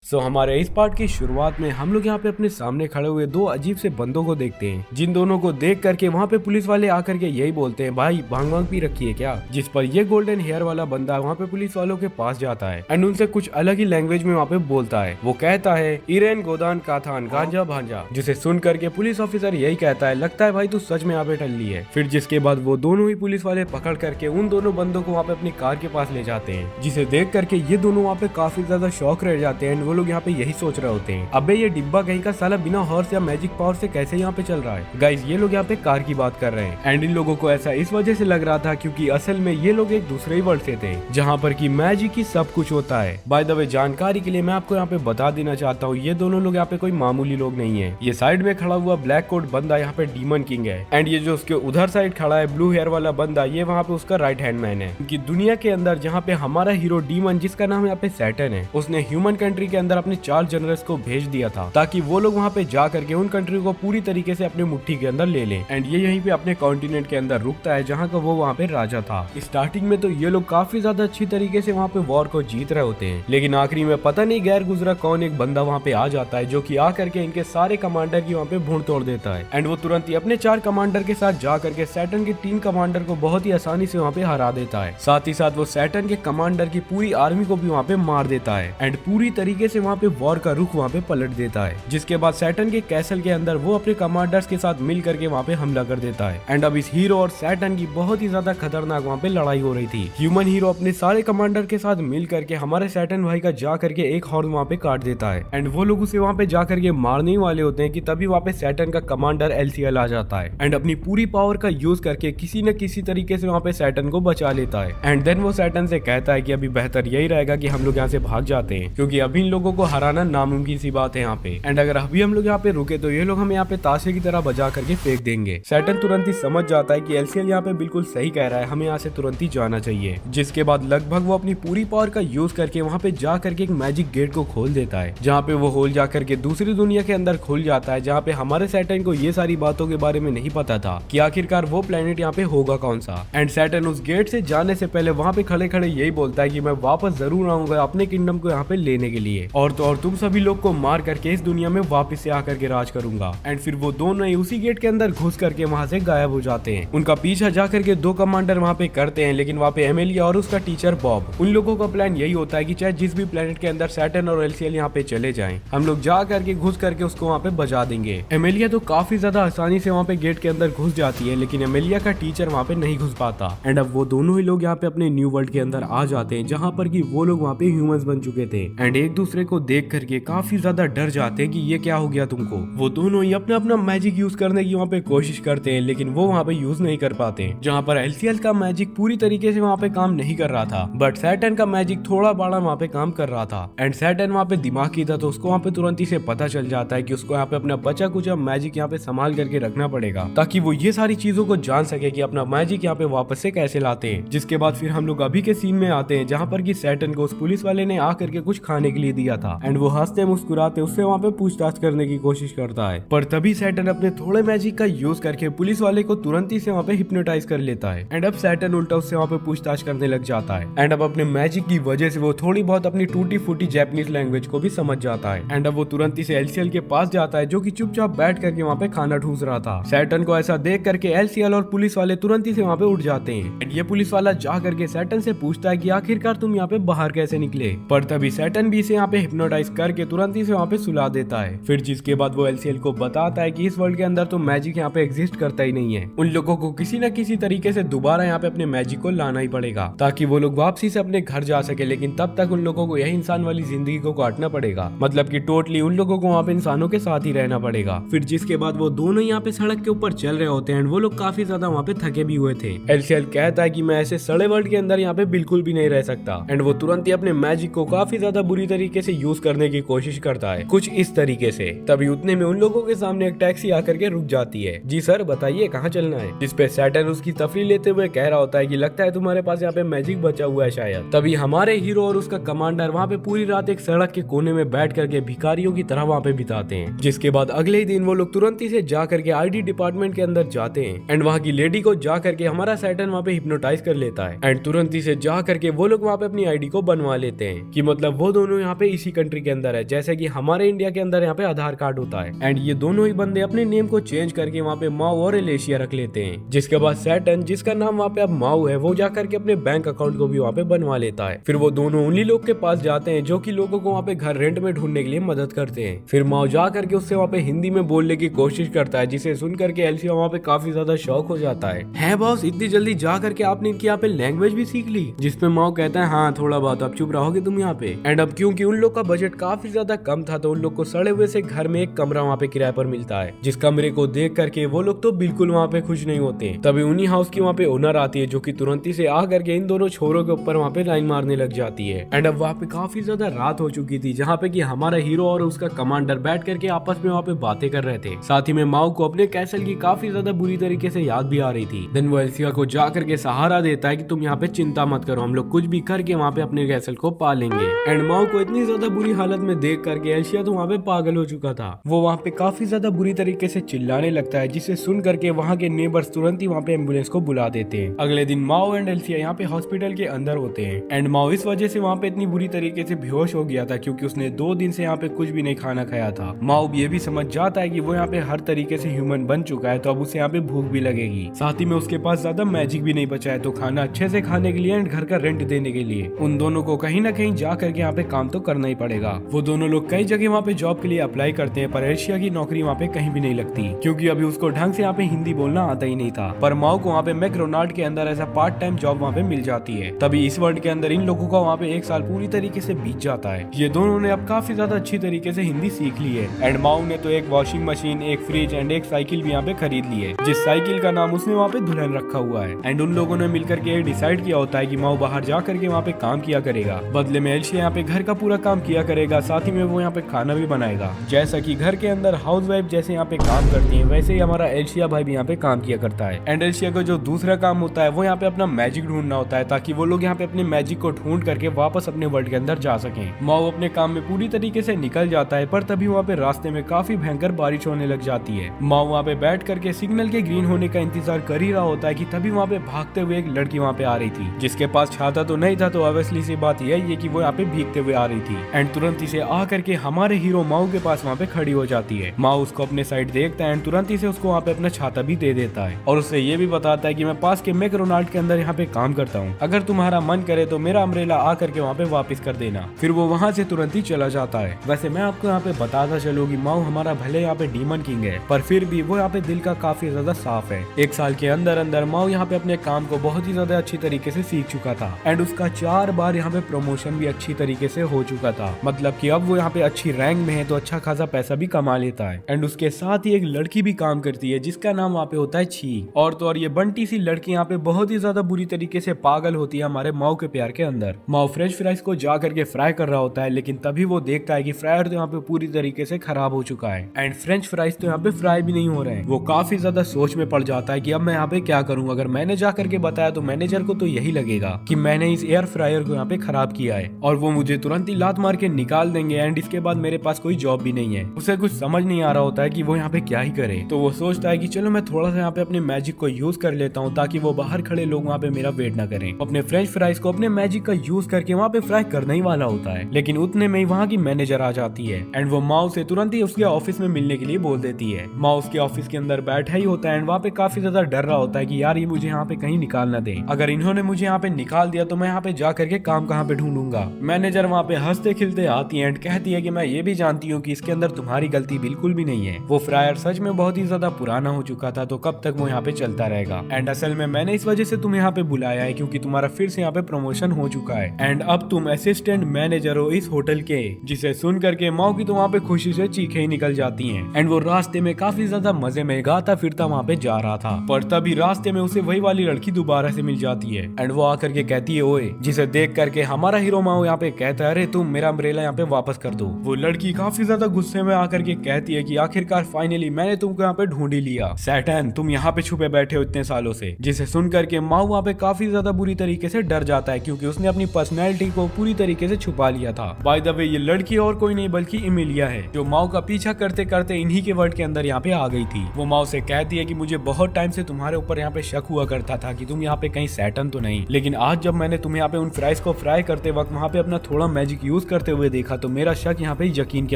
सो हमारे इस पार्ट की शुरुआत में हम लोग यहाँ पे अपने सामने खड़े हुए दो अजीब से बंदों को देखते हैं, जिन दोनों को देख करके वहाँ पे पुलिस वाले आकर के यही बोलते हैं, भाई भांग वांग पी रखी है क्या। जिस पर ये गोल्डन हेयर वाला बंदा वहाँ पे पुलिस वालों के पास जाता है एंड उनसे कुछ अलग ही लैंग्वेज में वहाँ पे बोलता है। वो कहता है इरेन गोदान काथान गांजा भांजा, जिसे सुन करके पुलिस ऑफिसर यही कहता है, लगता है भाई तू सच में यहाँ पे टल्ली है। फिर जिसके बाद वो दोनों ही पुलिस वाले पकड़ करके उन दोनों बंदों को वहाँ पे अपनी कार के पास ले जाते हैं, जिसे देख करके ये दोनों वहाँ पे काफी ज्यादा शॉक रह जाते हैं। वो लोग यहाँ पे यही सोच रहे होते हैं, अबे ये डिब्बा कहीं का साला बिना हॉर्स या मैजिक पावर से कैसे यहाँ पे चल रहा है। गाइस ये लोग यहाँ पे कार की बात कर रहे हैं एंड इन लोगों को ऐसा इस वजह से लग रहा था क्योंकि असल में ये लोग एक दूसरे ही वर्ल्ड से थे, जहाँ पर की मैजिक ही सब कुछ होता है। बाय द वे जानकारी के लिए मैं आपको यहाँ पे बता देना चाहता हूँ, ये दोनों लोग यहाँ पे कोई मामूली लोग नहीं है। ये साइड में खड़ा हुआ ब्लैक कोट बंदा यहाँ पे डीमन किंग है एंड ये जो उसके उधर साइड खड़ा है ब्लू हेयर वाला बंदा, ये वहाँ पे उसका राइट हैंड मैन है। क्योंकि दुनिया के अंदर जहाँ पे हमारा हीरो डीमन, जिसका नाम यहाँ पे सैटर्न है, उसने ह्यूमन कंट्री के अंदर अपने 4 जनरल्स को भेज दिया था ताकि वो लोग वहाँ पे जा करके उन कंट्री को पूरी तरीके से अपने मुट्ठी के अंदर ले लें। एंड ये यहीं पे अपने कॉन्टिनेंट के अंदर रुकता है जहाँ का वो वहाँ पे राजा था। स्टार्टिंग में तो ये लोग काफी ज्यादा अच्छी तरीके से वहाँ पे वॉर को जीत रहे होते हैं, लेकिन आखिरी में पता नहीं गैर गुजरा कौन एक बंदा वहाँ पे आ जाता है, जो कि आ करके इनके सारे कमांडर की वहाँ पे भून तोड़ देता है। एंड वो तुरंत ही अपने 4 कमांडर के साथ जा करके सैटर्न के 3 कमांडर को बहुत ही आसानी से वहाँ पे हरा देता है। साथ ही साथ वो सैटर्न के कमांडर की पूरी आर्मी को भी वहाँ पे मार देता है एंड पूरी तरीके से वहाँ पे वॉर का रुख वहाँ पे पलट देता है। जिसके बाद सैटर्न के कैसल के अंदर वो अपने कमांडर्स के साथ मिल करके वहाँ पे हमला कर देता है। एंड अब इस हीरो और सैटर्न की बहुत ही ज्यादा खतरनाक वहाँ पे लड़ाई हो रही थी। ह्यूमन हीरो अपने सारे कमांडर के साथ मिल करके हमारे सैटर्न भाई का जा करके एक हॉर्न वहाँ पे काट देता है एंड वो लोग उसे वहाँ पे जा करके मारने वाले होते हैं कि तभी वहाँ पे सैटर्न का कमांडर एलसीएल आ जाता है एंड अपनी पूरी पावर का यूज करके किसी न किसी तरीके से वहाँ पे सैटर्न को बचा लेता है। एंड देन वो सैटर्न से कहता है कि अभी बेहतर यही रहेगा कि हम लोग यहाँ से भाग जाते हैं, क्योंकि अभी इन लोगों को हराना नामुमकिन सी बात है यहाँ पे। एंड अगर अभी हम लोग यहाँ पे रुके तो ये लोग हमें यहाँ पे ताशे की तरह बजा करके फेंक देंगे। सैटर्न तुरंत ही समझ जाता है कि एलसीएल यहाँ पे बिल्कुल सही कह रहा है, हमें यहाँ से तुरंत ही जाना चाहिए। जिसके बाद लगभग वो अपनी पूरी पावर का यूज करके वहाँ पे जा करके एक मैजिक गेट को खोल देता है, जहाँ पे वो होल जा करके दूसरी दुनिया के अंदर खुल जाता है, जहाँ पे हमारे सैटर्न को ये सारी बातों के बारे में नहीं पता था कि आखिरकार वो प्लेनेट यहाँ पे होगा कौन सा। एंड सैटर्न उस गेट से जाने से पहले वहाँ पे खड़े खड़े यही बोलता है कि मैं वापस जरूर आऊंगा अपने किंगडम को यहाँ पे लेने के लिए, और तो और तुम सभी लोग को मार करके इस दुनिया में वापस से आकर के राज करूंगा। एंड फिर वो दोनों ही उसी गेट के अंदर घुस करके वहाँ से गायब हो जाते हैं। उनका पीछा जा करके 2 कमांडर वहाँ पे करते हैं, लेकिन वहाँ पे एमेलिया और उसका टीचर बॉब, उन लोगों का प्लान यही होता है कि चाहे जिस भी प्लेनेट के अंदर सैटर्न और एलसीएल यहाँ पे चले जाएं, हम लोग जा करके घुस करके उसको वहाँ पे बजा देंगे। एमेलिया तो काफी ज्यादा आसानी से वहाँ पे गेट के अंदर घुस जाती है, लेकिन एमेलिया का टीचर वहाँ पे नहीं घुस पाता। एंड अब वो दोनों ही लोग यहाँ पे अपने न्यू वर्ल्ड के अंदर आ जाते हैं, जहाँ पर की वो लोग वहाँ पे ह्यूमंस बन चुके थे एंड एक दूसरे को देख करके काफी ज्यादा डर जाते हैं कि ये क्या हो गया तुमको। वो दोनों ही अपना अपना मैजिक यूज करने की वहाँ पे कोशिश करते हैं, लेकिन वो वहाँ पे यूज नहीं कर पाते। जहाँ पर एलसीएल का मैजिक पूरी तरीके से वहाँ पे काम नहीं कर रहा था, बट सैटर्न का मैजिक थोड़ा बड़ा वहाँ पे काम कर रहा था। एंड सैटर्न वहाँ पे दिमागी था, तो उसको वहाँ पे तुरंत ही से पता चल जाता है कि उसको यहाँ पे अपना बचा कुचा मैजिक यहाँ पे संभाल करके रखना पड़ेगा, ताकि वो ये सारी चीजों को जान सके कि अपना मैजिक यहाँ पे वापस से कैसे लाते हैं। जिसके बाद फिर हम लोग अभी के सीन में आते हैं, जहाँ पर की सैटर्न को उस पुलिस वाले ने आ करके कुछ खाने के लिए दिया था एंड वो हंसते मुस्कुराते उससे वहाँ पे पूछताछ करने की कोशिश करता है, पर तभी सैटर्न अपने थोड़े मैजिक का यूज करके पुलिस वाले को तुरंत ही से वहाँ पे हिप्नोटाइज कर लेता है। एंड अब सैटर्न उल्टा उससे वहाँ पे पूछताछ करने लग जाता है एंड अब अपने मैजिक की वजह से वो थोड़ी बहुत अपनी टूटी फूटी जापानीज लैंग्वेज को भी समझ जाता है। एंड अब वो तुरंत ही से एलसीएल के पास जाता है, जो कि चुपचाप बैठ करके वहाँ पे खाना ठूस रहा था। सैटर्न को ऐसा देख करके एलसीएल और पुलिस वाले तुरंत ही से वहाँ पे उठ जाते हैं एंड ये पुलिस वाला जा करके सैटर्न से पूछता है कि आखिरकार तुम यहाँ पे बाहर कैसे निकले, पर तभी सैटर्न भी इसे यहाँ पे हिप्नोटाइज करके तुरंत ही से वहाँ पे सुला देता है। फिर जिसके बाद वो एलसीएल को बताता है कि इस वर्ल्ड के अंदर तो मैजिक यहाँ पे एग्जिस्ट करता ही नहीं है, उन लोगों को किसी न किसी तरीके से दोबारा यहाँ पे अपने मैजिक को लाना ही पड़ेगा ताकि वो लोग वापसी से अपने घर जा सके, लेकिन तब तक उन लोगों को यही इंसान वाली जिंदगी को काटना पड़ेगा, मतलब कि टोटली उन लोगों को वहाँ पे इंसानों के साथ ही रहना पड़ेगा। फिर जिसके बाद वो दोनों यहाँ पे सड़क के ऊपर चल रहे होते हैं, वो लोग काफी ज्यादा वहाँ पे थके भी हुए थे। एलसीएल कहता है कि मैं ऐसे सड़े वर्ल्ड के अंदर यहाँ पे बिल्कुल भी नहीं रह सकता एंड वो तुरंत ही अपने मैजिक को काफी ज्यादा बुरी तरीके से यूज करने की कोशिश करता है, कुछ इस तरीके से। तभी उतने में उन लोगों के सामने एक टैक्सी आकर के रुक जाती है। जी सर बताइए कहाँ चलना है। जिस पे सैटर्न उसकी तफरीह लेते हुए कह रहा होता है कि लगता है तुम्हारे पास यहाँ पे मैजिक बचा हुआ है शायद। तभी हमारे हीरो और उसका कमांडर वहाँ पे पूरी रात एक सड़क के कोने में बैठ करके भिखारियों की तरह वहाँ पे बिताते हैं। जिसके बाद अगले ही दिन वो लोग तुरंत ही से जा करके आईडी डिपार्टमेंट के अंदर जाते हैं एंड वहाँ की लेडी को जा करके हमारा सैटर्न वहाँ पे हिप्नोटाइज कर लेता है एंड तुरंत ही से जा करके वो लोग वहाँ पे अपनी आईडी को बनवा लेते हैं, कि मतलब वो दोनों यहाँ पे किसी कंट्री के अंदर है, जैसे कि हमारे इंडिया के अंदर यहाँ पे आधार कार्ड होता है। एंड ये दोनों ही बंदे अपने नेम को चेंज करके वहाँ पे माओ और एलेशिया रख लेते हैं। जिसके बाद सैटर्न, जिसका नाम वहाँ पे अब माओ है, वो जाकर के अपने बैंक अकाउंट को भी वहाँ पे बनवा लेता है। फिर वो दोनों उन्हीं लोग के पास जाते हैं जो कि लोगों को वहाँ पे घर रेंट में ढूंढने के लिए मदद करते हैं। फिर माओ जा करके उससे वहाँ पे हिंदी में बोलने की कोशिश करता है, जिसे सुन करके एलिशिया वहाँ पे काफी ज्यादा शौक हो जाता है बॉस, इतनी जल्दी जा करके आपने इनकी यहाँ पे लैंग्वेज भी सीख ली? जिसपे माओ कहता है हाँ थोड़ा बहुत, अब चुप रहोगे तुम यहाँ पे। एंड अब क्योंकि उन लोग का बजट काफी ज्यादा कम था, तो उन लोग को सड़े हुए से घर में एक कमरा वहाँ पे किराए पर मिलता है, जिस कमरे को देख करके वो लोग तो बिल्कुल वहाँ पे खुश नहीं होते। तभी उन्हीं हाउस की वहाँ पे ओनर आती है, जो कि तुरंत ही से आ करके इन दोनों छोरों के ऊपर वहाँ पे लाइन मारने लग जाती है। एंड अब वहाँ पे काफी ज्यादा रात हो चुकी थी, जहाँ पे कि हमारा हीरो और उसका कमांडर बैठ करके आपस में वहाँ पे बातें कर रहे थे। साथ ही में माओ को अपने कैसल की काफी ज्यादा बुरी तरीके से याद भी आ रही थी। देन वो एलिशिया को जा करके सहारा देता है कि तुम यहाँ पे चिंता मत करो, हम लोग कुछ भी करके वहाँ पे अपने कैसल को पा लेंगे। एंड माओ को इतनी ज्यादा बुरी हालत में देख करके एलिशिया तो वहाँ पे पागल हो चुका था। वो वहाँ पे काफी ज्यादा बुरी तरीके से चिल्लाने लगता है, जिसे सुन करके वहाँ के नेबर्स तुरंत ही वहाँ पे एम्बुलेंस को बुला देते हैं। अगले दिन माओ एंड एलिशिया यहाँ पे हॉस्पिटल के अंदर होते हैं। एंड माओ इस वजह से वहाँ पे इतनी बुरी तरीके से बेहोश हो गया था, क्योंकि उसने 2 दिन से यहाँ पे कुछ भी नहीं खाना खाया था। माओ ये भी समझ जाता है कि वो यहाँ पे हर तरीके से ह्यूमन बन चुका है, तो अब उसे यहाँ पे भूख भी लगेगी। साथ ही में उसके पास ज्यादा मैजिक भी नहीं बचा है, तो खाना अच्छे से खाने के लिए एंड घर का रेंट देने के लिए उन दोनों को कहीं ना कहीं जा करके यहाँ पे काम तो करना ही पड़ेगा। वो दोनों लोग कई जगह वहाँ पे जॉब के लिए अप्लाई करते हैं, पर एलिशिया की नौकरी वहाँ पे कहीं भी नहीं लगती, क्योंकि अभी उसको ढंग से यहाँ पे हिंदी बोलना आता ही नहीं था। पर माओ को वहाँ पे मैकडोनाल्ड के अंदर ऐसा पार्ट टाइम जॉब वहाँ पे मिल जाती है। तभी इस वर्ल्ड के अंदर इन लोगों का वहाँ पे 1 साल पूरी तरीके से बीत जाता है। ये दोनों ने अब काफी ज्यादा अच्छी तरीके से हिंदी सीख ली है। एंड माओ ने तो एक वॉशिंग मशीन, एक फ्रिज एंड एक साइकिल भी यहाँ पे खरीद ली है, जिस साइकिल का नाम उसने वहाँ पे दुल्हन रखा हुआ है। एंड उन लोगों ने मिलकर के डिसाइड किया होता है कि माओ बाहर जा करके वहाँ पे काम किया करेगा, बदले में एलिशिया यहाँ पे घर का पूरा काम किया करेगा, साथ ही में वो यहाँ पे खाना भी बनाएगा। जैसा कि घर के अंदर हाउसवाइफ जैसे यहाँ पे काम करती है, वैसे ही हमारा एलिशिया भाई भी यहाँ पे काम किया करता है। एंड एलिशिया का जो दूसरा काम होता है वो यहाँ पे अपना मैजिक ढूंढना होता है, ताकि वो लोग यहाँ पे अपने मैजिक को ढूंढ करके वापस अपने वर्ल्ड के अंदर जा सके। माओ अपने काम में पूरी तरीके से निकल जाता है, पर तभी वहाँ पे रास्ते में काफी भयंकर बारिश होने लग जाती है। माओ वहाँ पे बैठ करके सिग्नल के ग्रीन होने का इंतजार कर ही रहा होता है कि तभी वहाँ पे भागते हुए एक लड़की वहाँ पे आ रही थी, जिसके पास छाता तो नहीं था, तो ऑब्वियसली सी बात यही है कि वो यहाँ पे भीगते हुए आ रही थी। एंड तुरंत ही से आ करके हमारे हीरो माओ के पास वहाँ पे खड़ी हो जाती है। माओ उसको अपने साइड देखता है एंड तुरंत ही से उसको वहाँ पे अपना छाता भी दे देता है, और उससे ये भी बताता है कि मैं पास के मैकडोनाल्ड के अंदर यहाँ पे काम करता हूँ, अगर तुम्हारा मन करे तो मेरा अम्ब्रेला आ करके वहाँ पे वापस कर देना। फिर वो वहाँ से तुरंत ही चला जाता है। वैसे मैं आपको यहाँ पे बताता चलूँ कि माओ हमारा भले यहाँ पे डीमन किंग है, पर फिर भी वो यहाँ पे दिल का काफी ज्यादा साफ है। 1 साल के अंदर अंदर माओ यहाँ पे अपने काम को बहुत ही ज्यादा अच्छी तरीके से सीख चुका था, एंड उसका 4 बार यहाँ पे प्रमोशन भी अच्छी तरीके से हो चुका था। मतलब कि अब वो यहाँ पे अच्छी रैंक में है, तो अच्छा खासा पैसा भी कमा लेता है। एंड उसके साथ ही एक लड़की भी काम करती है, जिसका नाम वहाँ पे होता है छी। और तो और ये बंटी सी लड़की यहाँ पे बहुत ही ज्यादा बुरी तरीके से पागल होती है हमारे माओ के प्यार के अंदर। माओ फ्रेंच फ्राइज को जा करके फ्राई कर रहा होता है, लेकिन तभी वो देखता है कि फ्रायर तो यहाँ पे पूरी तरीके से खराब हो चुका है, एंड फ्रेंच फ्राइज तो यहाँ पे फ्राई भी नहीं हो रहे हैं। वो काफी ज्यादा सोच में पड़ जाता है कि अब मैं यहाँ पे क्या करूँ। अगर मैंने जा करके बताया तो मैनेजर को तो यही लगेगा कि मैंने इस एयर फ्रायर को यहाँ पे खराब किया है, और वो मुझे तुरंत ही लात मार के निकाल देंगे, एंड इसके बाद मेरे पास कोई जॉब भी नहीं है। उसे कुछ समझ नहीं आ रहा होता है कि वो यहाँ पे क्या ही करे। तो वो सोचता है कि चलो मैं थोड़ा सा यहाँ पे अपने मैजिक को यूज कर लेता हूँ, ताकि वो बाहर खड़े लोग वहाँ पे मेरा वेट ना करें। अपने फ्रेंच फ्राइज को अपने मैजिक का यूज करके वहाँ पे फ्राई करने ही वाला होता है, लेकिन उतने में ही वहाँ की मैनेजर आ जाती है, एंड वो माओ से तुरंत ही उसके ऑफिस में मिलने के लिए बोल देती है। माओ उसके ऑफिस के अंदर बैठा ही होता है, एंड वहाँ पे काफी ज्यादा डर रहा होता है कि यार ये मुझे यहाँ पे कहीं निकाल ना दे। अगर इन्होंने मुझे यहाँ पे निकाल दिया तो मैं यहाँ पे जा करके काम कहाँ पे ढूंढूंगा। मैनेजर वहाँ पे हंसते खिलते आती है एंड कहती है कि मैं ये भी जानती हूँ कि इसके अंदर तुम्हारी गलती बिल्कुल भी नहीं है। वो फ्रायर सच में बहुत ही ज्यादा पुराना हो चुका था, तो कब तक वो यहाँ पे चलता रहेगा। एंड असल में मैंने इस वजह से तुम्हें यहाँ पे बुलाया है क्योंकि तुम्हारा फिर से यहाँ पे प्रमोशन हो चुका है, एंड अब तुम असिस्टेंट मैनेजर हो इस होटल के। जिसे सुन करके माओ की तो वहाँ पे खुशी से चीखें ही निकल जाती हैं। एंड वो रास्ते में काफी ज्यादा मजे में गाता फिरता वहाँ पे जा रहा था, पर तभी रास्ते में उसे वही वाली लड़की दोबारा से मिल जाती है, एंड वो आकर के कहती है ओए, जिसे देख करके हमारा हीरो माओ यहाँ पे कहता है अरे तुम मेरा अम्ब्रेला यहाँ पे वापस कर दो। वो लड़की काफी ज्यादा गुस्से में आकर के कहती है कि आखिरकार फाइनली मैंने तुमको यहाँ पे ढूंढ ही लिया। सैटर्न तुम यहाँ पे छुपे बैठे हो इतने सालों से। जिसे सुन करके माओ वहाँ पे काफी ज्यादा बुरी तरीके से डर जाता है, क्योंकि उसने अपनी पर्सनैलिटी को पूरी तरीके से छुपा लिया था। बाय द वे ये लड़की और कोई नहीं बल्कि इमिलिया है, जो माओ का पीछा करते करते इन्हीं के वर्ल्ड के अंदर यहाँ पे आ गई थी। वो माओ से कहती है कि मुझे बहुत टाइम से तुम्हारे ऊपर यहाँ पे शक हुआ करता था कि तुम यहाँ पे कहीं सैटर्न तो नहीं, लेकिन आज जब मैंने तुम्हें यहाँ पे उन फ्राइज को फ्राई करते वक्त वहाँ पे अपना थोड़ा मैजिक यूज करते हुए देखा तो मेरा शक यहाँ पे यकीन के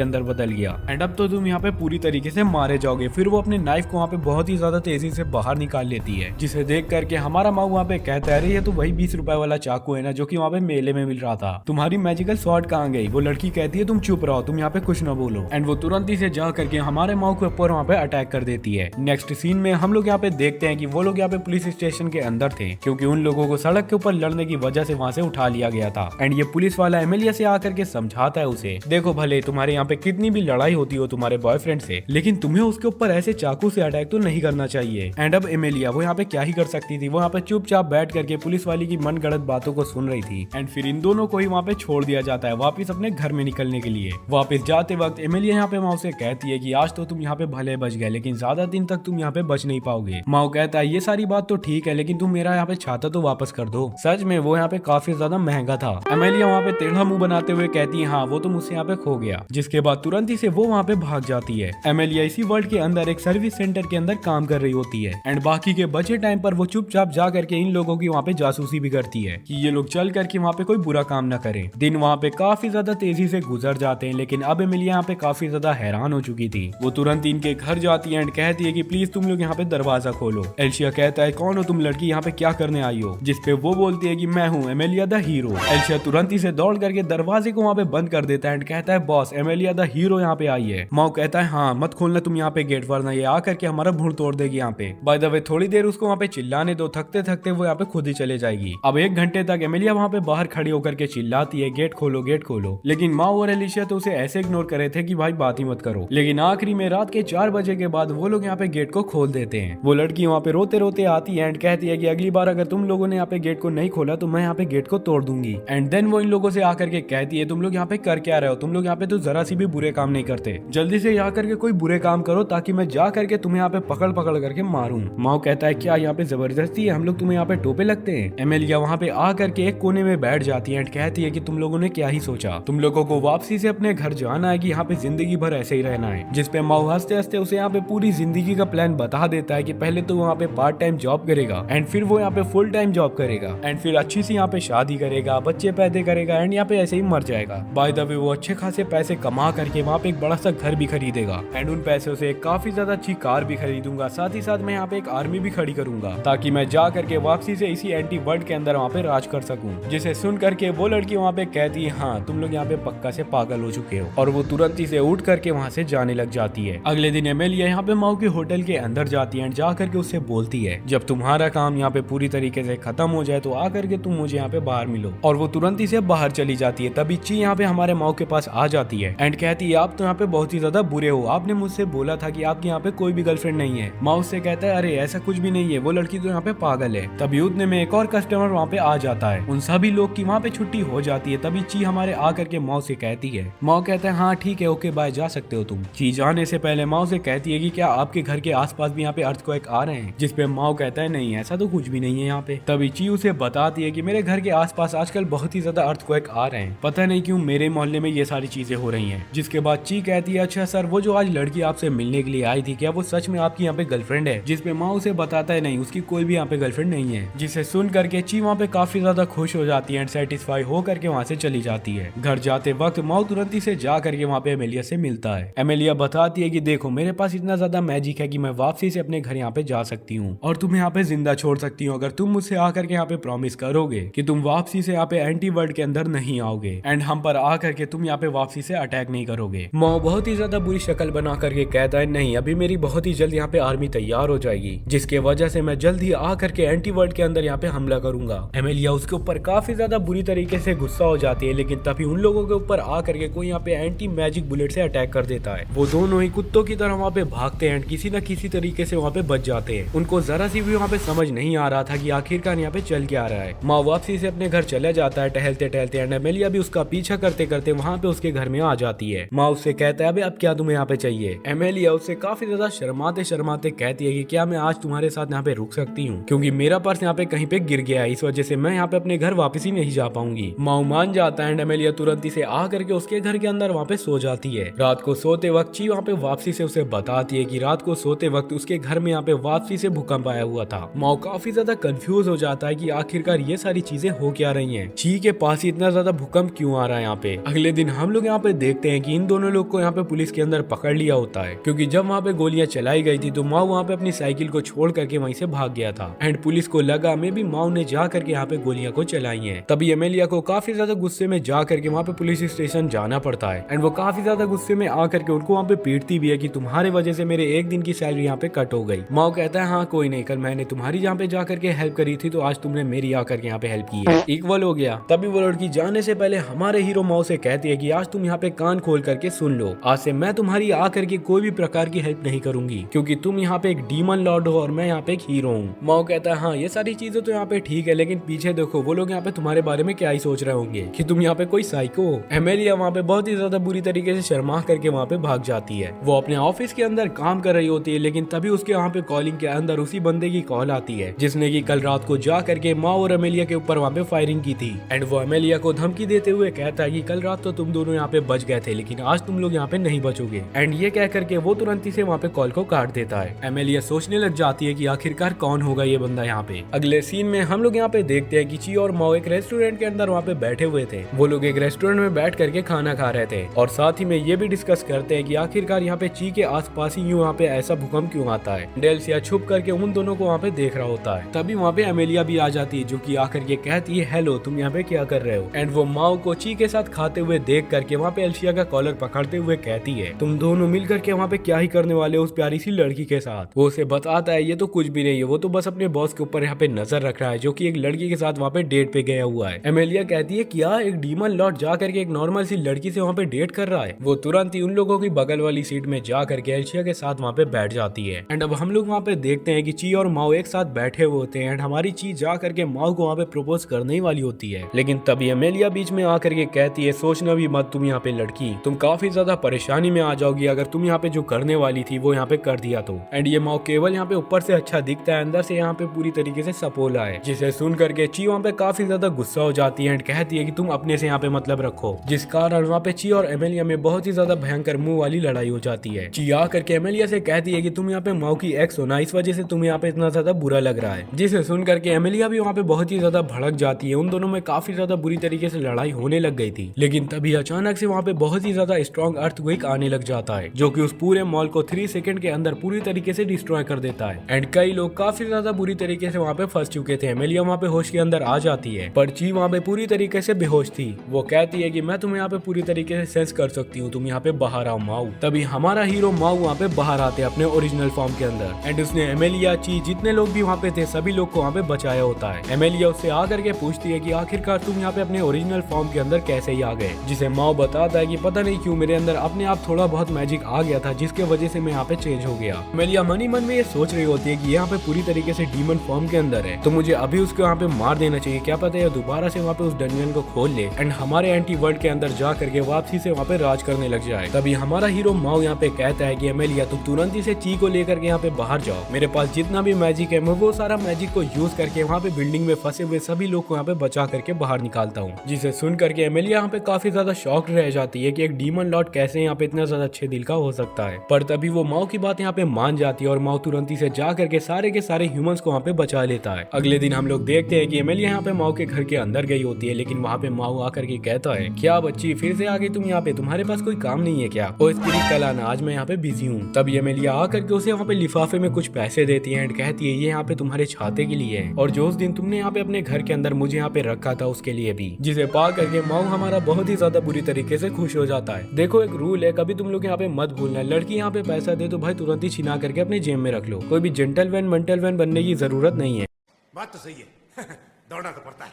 अंदर बदल गया। एंड अब तो तुम यहाँ पे पूरी तरीके से मारे जाओगे। फिर वो अपने नाइफ को वहाँ पे बहुत ही ज्यादा तेजी से बाहर निकाल लेती है, जिसे देख करके हमारा माऊ वहाँ पे कहता है, अरे ये तो वही 20 रुपए वाला चाकू है ना जो कि वहाँ पे मेले में मिल रहा था, तुम्हारी मैजिकल स्वॉर्ड कहाँ गई? वो लड़की कहती है, तुम चुप रहो, तुम यहाँ पे कुछ न बोलो। एंड वो तुरंत ही से जा करके हमारे माऊ के ऊपर वहाँ पे अटैक कर देती है। नेक्स्ट सीन में हम लोग यहाँ पे देखते हैं कि वो लोग यहाँ पे पुलिस स्टेशन के अंदर थे, क्योंकि उन लोगों को सड़क के ऊपर लड़ने की वजह से वहाँ से उठा लिया गया था। एंड ये पुलिस वाला एमिलिया से आकर के समझाता है उसे, देखो भले तुम्हारे यहाँ पे कितनी भी लड़ाई होती हो तुम्हारे बॉयफ्रेंड से, लेकिन तुम्हें उसके ऊपर ऐसे चाकू से अटैक तो नहीं करना चाहिए। एंड अब एमिलिया वो यहाँ पे क्या ही कर सकती थी, वो यहाँ पे चुपचाप बैठ करके पुलिस वाली की मन गढ़ंत बातों को सुन रही थी। एंड फिर इन दोनों को ही वहाँ पे छोड़ दिया जाता है वापिस अपने घर में निकलने के लिए। वापिस जाते वक्त एमिलिया यहाँ पे माँ से कहती है कि आज तो तुम यहाँ पे भले बच गए, लेकिन ज्यादा दिन तक तुम यहाँ पे बच नहीं पाओगे। माँ कहता है, ये सारी बात तो ठीक है, लेकिन तुम मेरा यहाँ पे छाता तो वापस कर दो। सच में वो यहाँ पे काफी ज्यादा महंगा था। एमिलिया वहाँ पे टेढ़ा मुंह बनाते हुए कहती है, हाँ वो तो मुझसे यहाँ पे खो गया। जिसके बाद तुरंत ही से वो वहाँ पे भाग जाती है। एमिलिया इसी वर्ल्ड के अंदर एक सर्विस सेंटर के अंदर काम कर रही होती है। एंड बाकी के बचे टाइम पर वो चुपचाप जा करके इन लोगों की वहाँ पे जासूसी भी करती है कि ये लोग चल करके वहाँ पे कोई बुरा काम न करें। दिन वहाँ पे काफी ज्यादा तेजी से गुजर जाते हैं, लेकिन अब एमिलिया यहाँ पे काफी ज्यादा हैरान हो चुकी थी। वो तुरंत इनके घर जाती है एंड कहती है कि प्लीज तुम लोग यहाँ पे दरवाजा खोलो। एल्शिया कहता है, कौन हो तुम लड़की, यहाँ पे क्या करने आई हो? जिसपे वो बोलती है कि मैं हूँ एमिलिया द हीरो। एल्शिया तुरंत ही से दौड़ करके दरवाजे को वहाँ पे बंद कर देता है एंड कहता है, बॉस एमिलिया द हीरो यहाँ पे आई है। माओ कहता है, हाँ मत खोलना तुम यहाँ पे गेट, वरना ये आकर के हमारा भूड़ तोड़ देगी यहाँ पे। बाय द वे थोड़ी देर उसको वहाँ पे चिल्लाने दो, थकते थकते वो यहाँ पे खुद ही चले जाएगी। अब 1 घंटे तक एमिलिया वहाँ पे बाहर खड़ी होकर के चिल्लाती है, गेट खोलो गेट खोलो, लेकिन माओ और एलिशिया तो उसे ऐसे इग्नोर कर रहे थे कि भाई बात ही मत करो। लेकिन आखिरी में रात के 4 बजे के बाद वो लोग यहाँ पे गेट को खोल देते हैं। वो लड़की वहाँ पे रोते रोते आती है एंड कहती है कि अगली बार अगर तुम लोगों ने यहाँ पे गेट को नहीं खोला तो मैं यहाँ पे गेट को तोड़ दूंगी। एंड देन वो इन लोगों से आकर के कहती है, तुम लोग यहाँ पे कर क्या रहे हो? तुम लोग यहाँ पे तो जरा सी भी बुरे काम नहीं करते, जल्दी से यहाँ करके कोई बुरे काम करो ताकि मैं जा करके तुम्हें यहाँ पे पकड़ पकड़ करके मारूं। माओ कहता है, क्या यहाँ पे जबरदस्ती है? हम लोग तुम्हें यहाँ पे टोपे लगते हैं? एमिलिया वहाँ पे आ करके एक कोने में बैठ जाती है एंड कहती है कि तुम लोगों ने क्या ही सोचा, तुम लोगों को वापसी से अपने घर जाना है कि यहाँ पे जिंदगी भर ऐसे ही रहना है? जिसपे माओ हंसते हंसते उसे यहाँ पे पूरी जिंदगी का प्लान बता देता है कि पहले तो वहाँ पे पार्ट टाइम जॉब करेगा एंड फिर वो यहाँ पे फुल टाइम जॉब करेगा एंड फिर अच्छी सी यहाँ पे शादी करेगा, बच्चे पैदा करेगा एंड यहाँ पे ऐसे ही मर जाएगा। बाय द वे वो अच्छे खासे पैसे कमा करके वहाँ पे एक बड़ा सा घर भी खरीदेगा एंड उन पैसों से काफी ज्यादा अच्छी कार भी खरीदूंगा। साथ ही साथ मैं यहाँ पे एक आर्मी भी खड़ी करूंगा ताकि मैं जा करके वापसी से इसी एंटी वर्ल्ड के अंदर वहाँ पे राज कर सकूं। जिसे सुन करके वो लड़की वहाँ पे कहती है, हाँ तुम लोग यहाँ पे पक्का से पागल हो चुके हो, और वो तुरंत ही से उठ करके वहाँ से जाने लग जाती है। अगले दिन एमिलिया यहाँ पे माओ के होटल के अंदर जाती है एंड जा करके उससे बोलती है, जब तुम्हारा काम यहाँ पे पूरी तरीके से खत्म हो जाए तो आकर के तुम मुझे यहाँ पे बाहर मिलो। और वो तुरंत ही से बाहर चली जाती है। तभी ची यहाँ पे हमारे माओ के पास आ जाती है एंड कहती है, आप तो यहाँ पे बहुत ही ज्यादा बुरे हो, आपने मुझसे बोला था कि आपके यहाँ पे कोई भी गर्लफ्रेंड नहीं है। माओ से कहता है, अरे ऐसा कुछ भी नहीं है, वो लड़की तो यहाँ पे पागल है। तभी उतने में एक और कस्टमर वहाँ पे आ जाता है। उन सभी लोग की वहाँ पे छुट्टी हो जाती है। तभी ची हमारे आकर के माओ से कहती है, माओ कहता है, हाँ ठीक है ओके बाय, जा सकते हो तुम। ची जाने से पहले माओ से कहती है कि क्या आपके घर के आसपास भी यहाँ पे अर्थक्वेक आ रहे हैं? जिसपे माओ कहता है, नहीं ऐसा तो कुछ भी नहीं है यहाँ पे। तभी ची उसे बताती है कि मेरे घर के आसपास आजकल बहुत ही ज्यादा अर्थक्वेक आ रहे हैं, पता नहीं क्यों मेरे मोहल्ले में ये सारी चीजें हो रही हैं। जिसके बाद ची कहती है, अच्छा सर वो जो आज लड़की आपसे मिलने के लिए आई थी, क्या वो सच में आपकी यहाँ पे गर्लफ्रेंड है? जिसपे माओ उसे बताता है, नहीं उसकी कोई भी यहाँ पे गर्लफ्रेंड नहीं है। जिसे सुन करके ची वहाँ पे काफी ज्यादा खुश हो जाती है एंड सेटिस्फाई हो करके वहाँ से चली जाती है। घर जाते वक्त माओ तुरंत ही से जा करके वहाँ पे एमिलिया से मिलता है। एमिलिया बताती है कि देखो मेरे पास इतना ज्यादा मैजिक है कि मैं वापसी से अपने घर यहाँ पे जा सकती हूँ और तुम्हें यहाँ पे जिंदा छोड़ सकती हूँ, अगर तुम मुझसे आकर के यहाँ पे प्रॉमिस करोगे कि तुम वापसी से यहाँ पे एंटी वर्ल्ड के अंदर नहीं आओगे एंड हम पर आकर के तुम यहाँ पे वापसी से अटैक नहीं करोगे। माओ बहुत ही ज्यादा बुरी शक्ल बना करके कहता है, नहीं अभी मेरी बहुत ही जल्द यहाँ पे आर्मी तैयार हो जाएगी, जिसके वजह से मैं जल्द ही आकर के एंटी वर्ल्ड के अंदर यहाँ पे हमला करूंगा। एमिलिया उसके ऊपर काफी ज्यादा बुरी तरीके से गुस्सा हो जाती है, लेकिन तभी उन लोगों के ऊपर आकर के कोई यहाँ पे एंटी मैजिक बुलेट से अटैक कर देता है। वो दोनों ही कुत्तों की तरह वहाँ पे भागते हैं, किसी न किसी तरीके से वहाँ पे बच जाते हैं। उनको जरा सी भी वहाँ पे समझ नहीं आ रहा था कि आखिरकार यहाँ पे चल क्या रहा है। माँ वापसी से अपने घर चले जाता है टहलते टहलते एंड एमिलिया भी उसका पीछा करते करते वहाँ पे उसके घर में आ जाती है। माँ उससे कहता है, अबे अब क्या तुम्हें यहाँ पे चाहिए? एमिलिया उससे काफी ज्यादा शर्माते शर्माते कहती है कि क्या मैं आज तुम्हारे साथ यहाँ पे रुक सकती हूँ, क्योंकि मेरा पर्स यहाँ पे कहीं पे गिर गया है, इस वजह से मैं यहाँ पे अपने घर वापस ही नहीं जा पाऊंगी। माँ मान जाता है एंड एमिलिया तुरंत ही से आ करके उसके घर के अंदर वहाँ पे सो जाती है। रात को सोते वक्त ची वहाँ पे वापसी से उसे बताती है कि रात को सोते वक्त उसके घर में यहाँ पे वापसी से भूकंप आया हुआ था। माँ काफी ज्यादा कंफ्यूज हो जाता है कि आखिरकार ये सारी चीजें हो क्या रही हैं, ची के पास इतना ज्यादा भूकंप क्यों मारा यहाँ पे। अगले दिन हम लोग यहाँ पे देखते हैं कि इन दोनों लोग को यहाँ पे पुलिस के अंदर पकड़ लिया होता है, क्योंकि जब वहाँ पे गोलियां चलाई गई थी तो माओ वहाँ पे अपनी साइकिल को छोड़ करके वहीं से भाग गया था। एंड पुलिस को लगा मे भी माओ ने जा करके यहाँ पे गोलियां को चलाई हैं। तभी एमेलिया को काफी ज्यादा गुस्से में जा करके वहाँ पे पुलिस स्टेशन जाना पड़ता है। एंड वो काफी ज्यादा गुस्से में आकर के उनको वहाँ पे पीटती भी है कि तुम्हारे वजह से मेरे एक दिन की सैलरी यहाँ पे कट हो गई। माओ कहता है हाँ कोई नहीं, कल मैंने तुम्हारी यहाँ पे जा करके हेल्प करी थी तो आज तुमने मेरी आकर के यहाँ पे हेल्प की है, इक्वल हो गया। तभी वो लड़की जाने से पहले हमारे हीरो माओ से कहती है कि आज तुम यहाँ पे कान खोल करके सुन लो, आज से मैं तुम्हारी आकर के कोई भी प्रकार की हेल्प नहीं करूंगी, क्योंकि तुम यहाँ पे एक डीमन लॉर्ड हो और मैं यहाँ पे एक हीरो हूँ। माओ कहता है हाँ ये सारी चीजें तो यहाँ पे ठीक है, लेकिन पीछे देखो वो लोग यहाँ पे तुम्हारे बारे में क्या ही सोच रहे होंगे कि तुम यहाँ पे कोई साइको हो। एमेलिया वहाँ पे बहुत ही ज्यादा बुरी तरीके से शर्मा करके वहाँ पे भाग जाती है। वो अपने ऑफिस के अंदर काम कर रही होती है, लेकिन तभी उसके यहाँ पे कॉलिंग के अंदर उसी बंदे की कॉल आती है जिसने की कल रात को जा करके माओ और एमेलिया के ऊपर वहाँ पे फायरिंग की थी। एंड वो एमेलिया को धमकी देते हुए कहता है कि कल रात तो तुम दोनों यहाँ पे बच गए थे, लेकिन आज तुम लोग यहाँ पे नहीं बचोगे। एंड ये कह करके वो तुरंत ही से वहाँ पे कॉल को काट देता है। एमेलिया सोचने लग जाती है कि आखिरकार कौन होगा ये बंदा यहाँ पे। अगले सीन में हम लोग यहाँ पे देखते हैं कि ची और माओ एक रेस्टोरेंट के अंदर वहाँ पे बैठे हुए थे। वो लोग एक रेस्टोरेंट में बैठ करके खाना खा रहे थे और साथ ही में ये भी डिस्कस करते हैं कि आखिरकार यहाँ पे ची के आसपास ही यूं यहाँ पे ऐसा भूकंप क्यों आता है। डेल्सिया छुप करके उन दोनों को वहाँ पे देख रहा होता है। तभी वहाँ पे एमेलिया भी आ जाती है, जो कि आकर के कहती है हेलो तुम यहाँ पे क्या कर रहे हो। एंड वो माओ को ची के साथ खाते हुए देख करके वहाँ पे एल्शिया का कॉलर पकड़ते हुए कहती है तुम दोनों मिल करके वहाँ पे क्या ही करने वाले हो उस प्यारी सी लड़की के साथ। वो उसे बताता है ये तो कुछ भी नहीं है, वो तो बस अपने बॉस के ऊपर यहाँ पे नजर रख रहा है जो कि एक लड़की के साथ वहाँ पे डेट पे गया हुआ है। एमेलिया कहती है क्या एक डीमन लॉर्ड जा करके एक नॉर्मल सी लड़की से वहाँ पे डेट कर रहा है। वो तुरंत ही उन लोगों की बगल वाली सीट में जा करके एल्शिया के साथ वहाँ पे बैठ जाती है। एंड अब हम लोग वहाँ पे देखते हैं कि ची और माओ एक साथ बैठे हुए होते हैं। एंड हमारी ची जा करके माओ को वहाँ पे प्रपोज करने ही वाली होती है, लेकिन तभी एमेलिया बीच में आकर के कहती है सोचना भी मत तुम यहाँ पे लड़की, तुम काफी ज्यादा परेशानी में आ जाओगी अगर तुम यहाँ पे जो करने वाली थी वो यहाँ पे कर दिया तो। एंड ये माओ केवल यहाँ पे ऊपर से अच्छा दिखता है, अंदर से यहाँ पे पूरी तरीके से सपोला है, जिसे सुन करके ची वहाँ पे काफी ज्यादा गुस्सा हो जाती है एंड कहती है कि तुम अपने से यहाँ पे मतलब रखो, जिस कारण वहाँ पे ची और एमेलिया में बहुत ही ज्यादा भयंकर मुंह वाली लड़ाई हो जाती है। ची आकर के एमेलिया से कहती है कि तुम यहाँ पे माओ की एक्स हो ना, इस वजह से तुम्हें यहाँ पे इतना ज्यादा बुरा लग रहा है, जिसे सुन करके एमेलिया भी वहाँ पे बहुत ही ज्यादा भड़क जाती है। उन दोनों में काफी ज्यादा बुरी तरीके से लड़ाई होने लग गई थी, लेकिन तभी अचानक से वहाँ पे बहुत ही ज्यादा स्ट्रॉन्ग अर्थक्वेक आने लग जाता है, जो कि उस पूरे मॉल को 3 सेकंड के अंदर पूरी तरीके से डिस्ट्रॉय कर देता है। एंड कई लोग काफी ज्यादा बुरी तरीके से वहाँ पे फंस चुके थे। एमेलिया वहाँ पे होश के अंदर आ जाती है, पर ची वहाँ पे पूरी तरीके से बेहोश थी। वो कहती है कि मैं तुम्हें यहाँ पे पूरी तरीके से सेंस कर सकती हूँ, तुम यहाँ पे बाहर आओ माओ। तभी हमारा हीरो माओ वहाँ पे बाहर आते हैं अपने ओरिजिनल फॉर्म के अंदर। एंड उसने एमेलिया, ची, जितने लोग भी वहाँ पे थे सभी लोग को वहाँ पे बचाया होता है। एमेलिया उससे आकर के पूछती है कि आखिरकार तुम यहाँ पे अपने ओरिजिनल फॉर्म के अंदर कैसे ही आ गए, जिसे माओ बताता है कि पता नहीं क्यों मेरे अंदर अपने आप थोड़ा बहुत मैजिक आ गया था, जिसके वजह से मैं यहाँ पे चेंज हो गया। एमेलिया मनी मन में ये सोच रही होती है कि यहाँ पे पूरी तरीके से डीमन फॉर्म के अंदर है, तो मुझे अभी उसको यहाँ पे मार देना चाहिए, क्या पता है दोबारा से वहाँ पे उस डंजन को खोल ले एंड हमारे एंटी वर्ल्ड के अंदर जा करके वापसी से वहाँ पे राज करने लग जाए। तभी हमारा हीरो माओ यहाँ पे कहता है कि एमेलिया तुम तुरंत ही से ची को लेकर के यहाँ पे बाहर जाओ, मेरे पास जितना भी मैजिक है मैं वो सारा मैजिक को यूज करके वहाँ पे बिल्डिंग में फंसे हुए सभी लोग को यहाँ पे बचा करके बाहर निकालता हूँ। जिसे सुन करके एमेलिया यहाँ पे काफी ज्यादा शॉक्ड रह जाती है कि एक डीमन लॉर्ड कैसे यहाँ पे इतना ज्यादा अच्छे दिल का हो सकता है। पर तभी वो माओ की बात यहाँ पे मान जाती है और माओ तुरंत ही से जा करके सारे के सारे ह्यूमंस को वहाँ पे बचा लेता है। अगले दिन हम लोग देखते हैं कि एमेलिया यहाँ पे माओ के घर के अंदर गई होती है, लेकिन वहाँ पे माओ आकर के कहता है क्या बच्ची फिर से आ गई तुम यहाँ पे, तुम्हारे पास कोई काम नहीं है क्या? ओ स्त्री कल आना, आज मैं यहाँ पे बिजी हूँ। तब एमेलिया आकर के उसे वहाँ पे लिफाफे में कुछ पैसे देती है एंड कहती है ये यहाँ पे तुम्हारे छाते के लिए है और जो उस दिन तुमने यहाँ पे अपने घर के अंदर मुझे यहाँ पे रखा था उसके लिए भी। जिसे पा करके माओ हमारा बहुत ही ज्यादा बुरी तरीके से खुश हो जाता है। देखो एक रूल है, कभी तुम लोग यहाँ पे मत भूलना, लड़की यहाँ पे पैसा दे तो भाई तुरंत ही छिना करके अपने जेब में रख लो, कोई भी जेंटलमैन मंटलमैन बनने की जरूरत नहीं है। बात तो सही है दौड़ना तो पड़ता है।